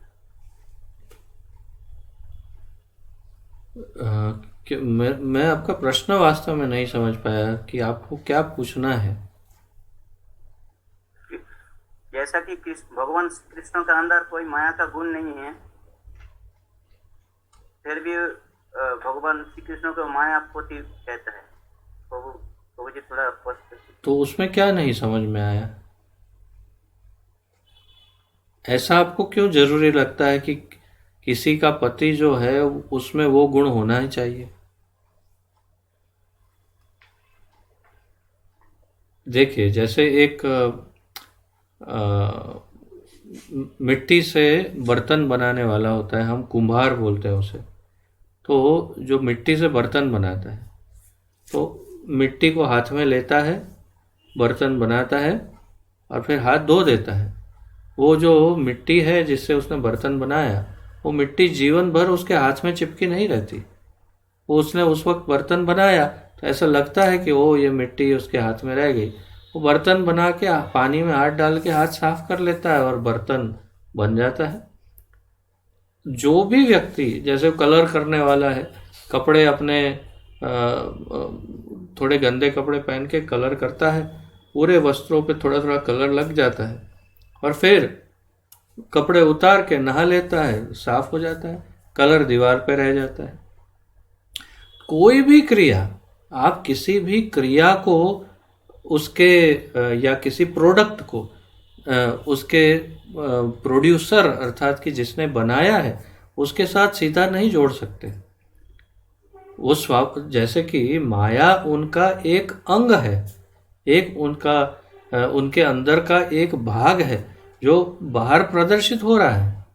मैं आपका प्रश्न वास्तव में नहीं समझ पाया कि आपको क्या पूछना है। जैसा कि भगवान कृष्ण का अंदर कोई माया का गुण नहीं है, फिर भी भगवान श्री कृष्ण को मायापति कहता है। प्रभु प्रभु जी थोड़ा तो उसमें क्या नहीं समझ में आया? ऐसा आपको क्यों जरूरी लगता है कि किसी का पति जो है उसमें वो गुण होना ही चाहिए? देखिए, जैसे एक मिट्टी से बर्तन बनाने वाला होता है, हम कुम्हार बोलते हैं उसे। तो जो मिट्टी से बर्तन बनाता है, तो मिट्टी को हाथ में लेता है, बर्तन बनाता है और फिर हाथ धो देता है। वो जो मिट्टी है जिससे उसने बर्तन बनाया, वो मिट्टी जीवन भर उसके हाथ में चिपकी नहीं रहती। वो उसने उस वक्त बर्तन बनाया तो ऐसा लगता है कि वो ये मिट्टी उसके हाथ में रह गई। वो बर्तन बना के पानी में हाथ डाल के हाथ साफ कर लेता है और बर्तन बन जाता है। जो भी व्यक्ति, जैसे कलर करने वाला है, कपड़े अपने थोड़े गंदे कपड़े पहन के कलर करता है, पूरे वस्त्रों पे थोड़ा थोड़ा कलर लग जाता है और फिर कपड़े उतार के नहा लेता है, साफ हो जाता है, कलर दीवार पे रह जाता है। कोई भी क्रिया, आप किसी भी क्रिया को उसके या किसी प्रोडक्ट को उसके प्रोड्यूसर अर्थात कि जिसने बनाया है उसके साथ सीधा नहीं जोड़ सकते। वो जैसे कि माया उनका एक अंग है, एक उनका उनके अंदर का एक भाग है जो बाहर प्रदर्शित हो रहा है,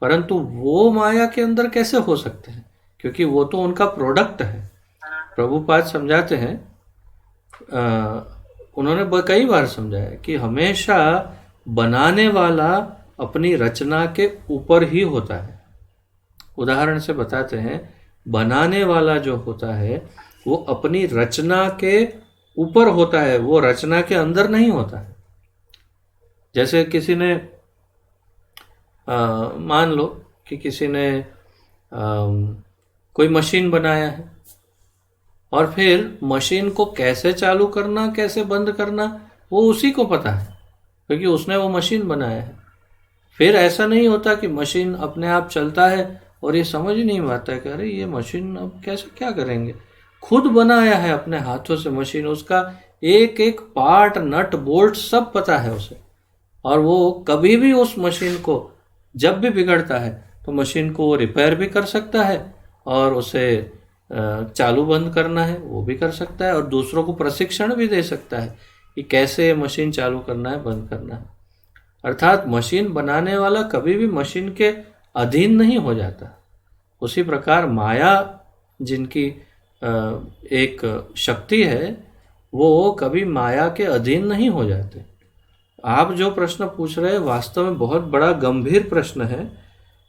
परंतु वो माया के अंदर कैसे हो सकते हैं? क्योंकि वो तो उनका प्रोडक्ट है। प्रभुपाद समझाते हैं, उन्होंने कई बार समझाया कि हमेशा बनाने वाला अपनी रचना के ऊपर ही होता है। उदाहरण से बताते हैं, बनाने वाला जो होता है वो अपनी रचना के ऊपर होता है, वो रचना के अंदर नहीं होता है। जैसे किसी ने मान लो कि किसी ने कोई मशीन बनाया है और फिर मशीन को कैसे चालू करना, कैसे बंद करना, वो उसी को पता है क्योंकि उसने वो मशीन बनाया है। फिर ऐसा नहीं होता कि मशीन अपने आप चलता है और ये समझ ही नहीं आता है कि अरे ये मशीन अब कैसे क्या करेंगे। खुद बनाया है अपने हाथों से मशीन, उसका एक एक पार्ट, नट बोल्ट सब पता है उसे, और वो कभी भी उस मशीन को जब भी बिगड़ता है तो मशीन को रिपेयर भी कर सकता है और उसे चालू बंद करना है वो भी कर सकता है और दूसरों को प्रशिक्षण भी दे सकता है कि कैसे मशीन चालू करना है, बंद करना है। अर्थात मशीन बनाने वाला कभी भी मशीन के अधीन नहीं हो जाता। उसी प्रकार माया जिनकी एक शक्ति है वो कभी माया के अधीन नहीं हो जाते। आप जो प्रश्न पूछ रहे हैं वास्तव में बहुत बड़ा गंभीर प्रश्न है,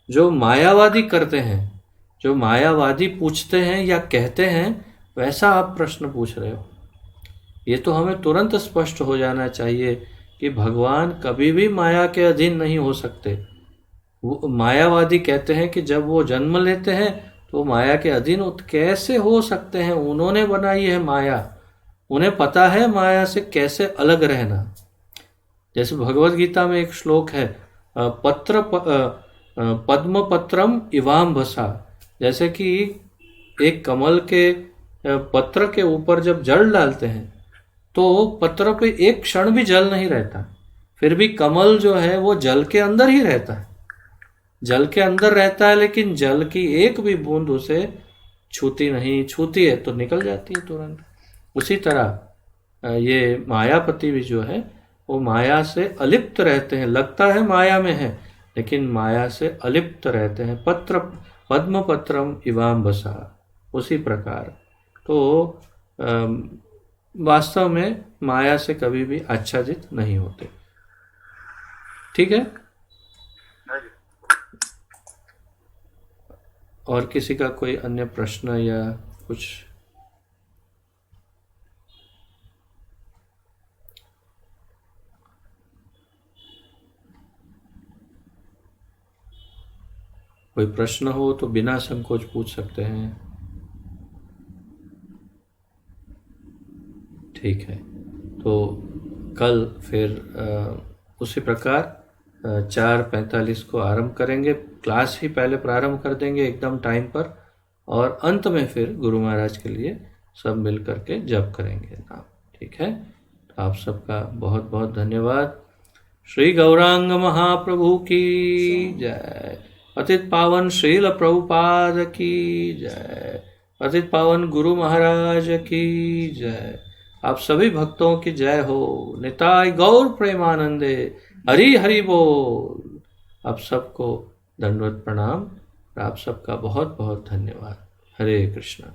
जो मायावादी करते हैं, जो मायावादी पूछते हैं या कहते हैं, वैसा आप प्रश्न पूछ रहे हो। ये तो हमें तुरंत स्पष्ट हो जाना चाहिए कि भगवान कभी भी माया के अधीन नहीं हो सकते। वो मायावादी कहते हैं कि जब वो जन्म लेते हैं तो माया के अधीन कैसे हो सकते हैं, उन्होंने बनाई है माया, उन्हें पता है माया से कैसे अलग रहना। जैसे भगवत गीता में एक श्लोक है, पद्म पत्रम इवाम्भसा, जैसे कि एक कमल के पत्र के ऊपर जब जल डालते हैं तो पत्र पे एक क्षण भी जल नहीं रहता, फिर भी कमल जो है वो जल के अंदर ही रहता है, जल के अंदर रहता है, लेकिन जल की एक भी बूंद उसे छूती नहीं, छूती है तो निकल जाती है तुरंत। उसी तरह ये मायापति भी जो है वो माया से अलिप्त रहते हैं, लगता है माया में है लेकिन माया से अलिप्त रहते हैं। पद्म पत्रम इवाम्बसा, उसी प्रकार तो वास्तव में माया से कभी भी आच्छादित नहीं होते। ठीक है, और किसी का कोई अन्य प्रश्न या कुछ? कोई प्रश्न हो तो बिना संकोच पूछ सकते हैं। ठीक है, तो कल फिर उसी प्रकार 4:45 को आरंभ करेंगे। क्लास ही पहले प्रारंभ कर देंगे एकदम टाइम पर, और अंत में फिर गुरु महाराज के लिए सब मिल करके जप करेंगे नाम। ठीक है, तो आप सबका बहुत बहुत धन्यवाद। श्री गौरांग महाप्रभु की जय। पतित पावन श्रील प्रभुपाद की जय। पतित पावन गुरु महाराज की जय। आप सभी भक्तों की जय हो। निताय गौर प्रेमानंदे। हरि हरि बोल। आप सबको दंडवत प्रणाम और आप सबका बहुत बहुत धन्यवाद। हरे कृष्णा।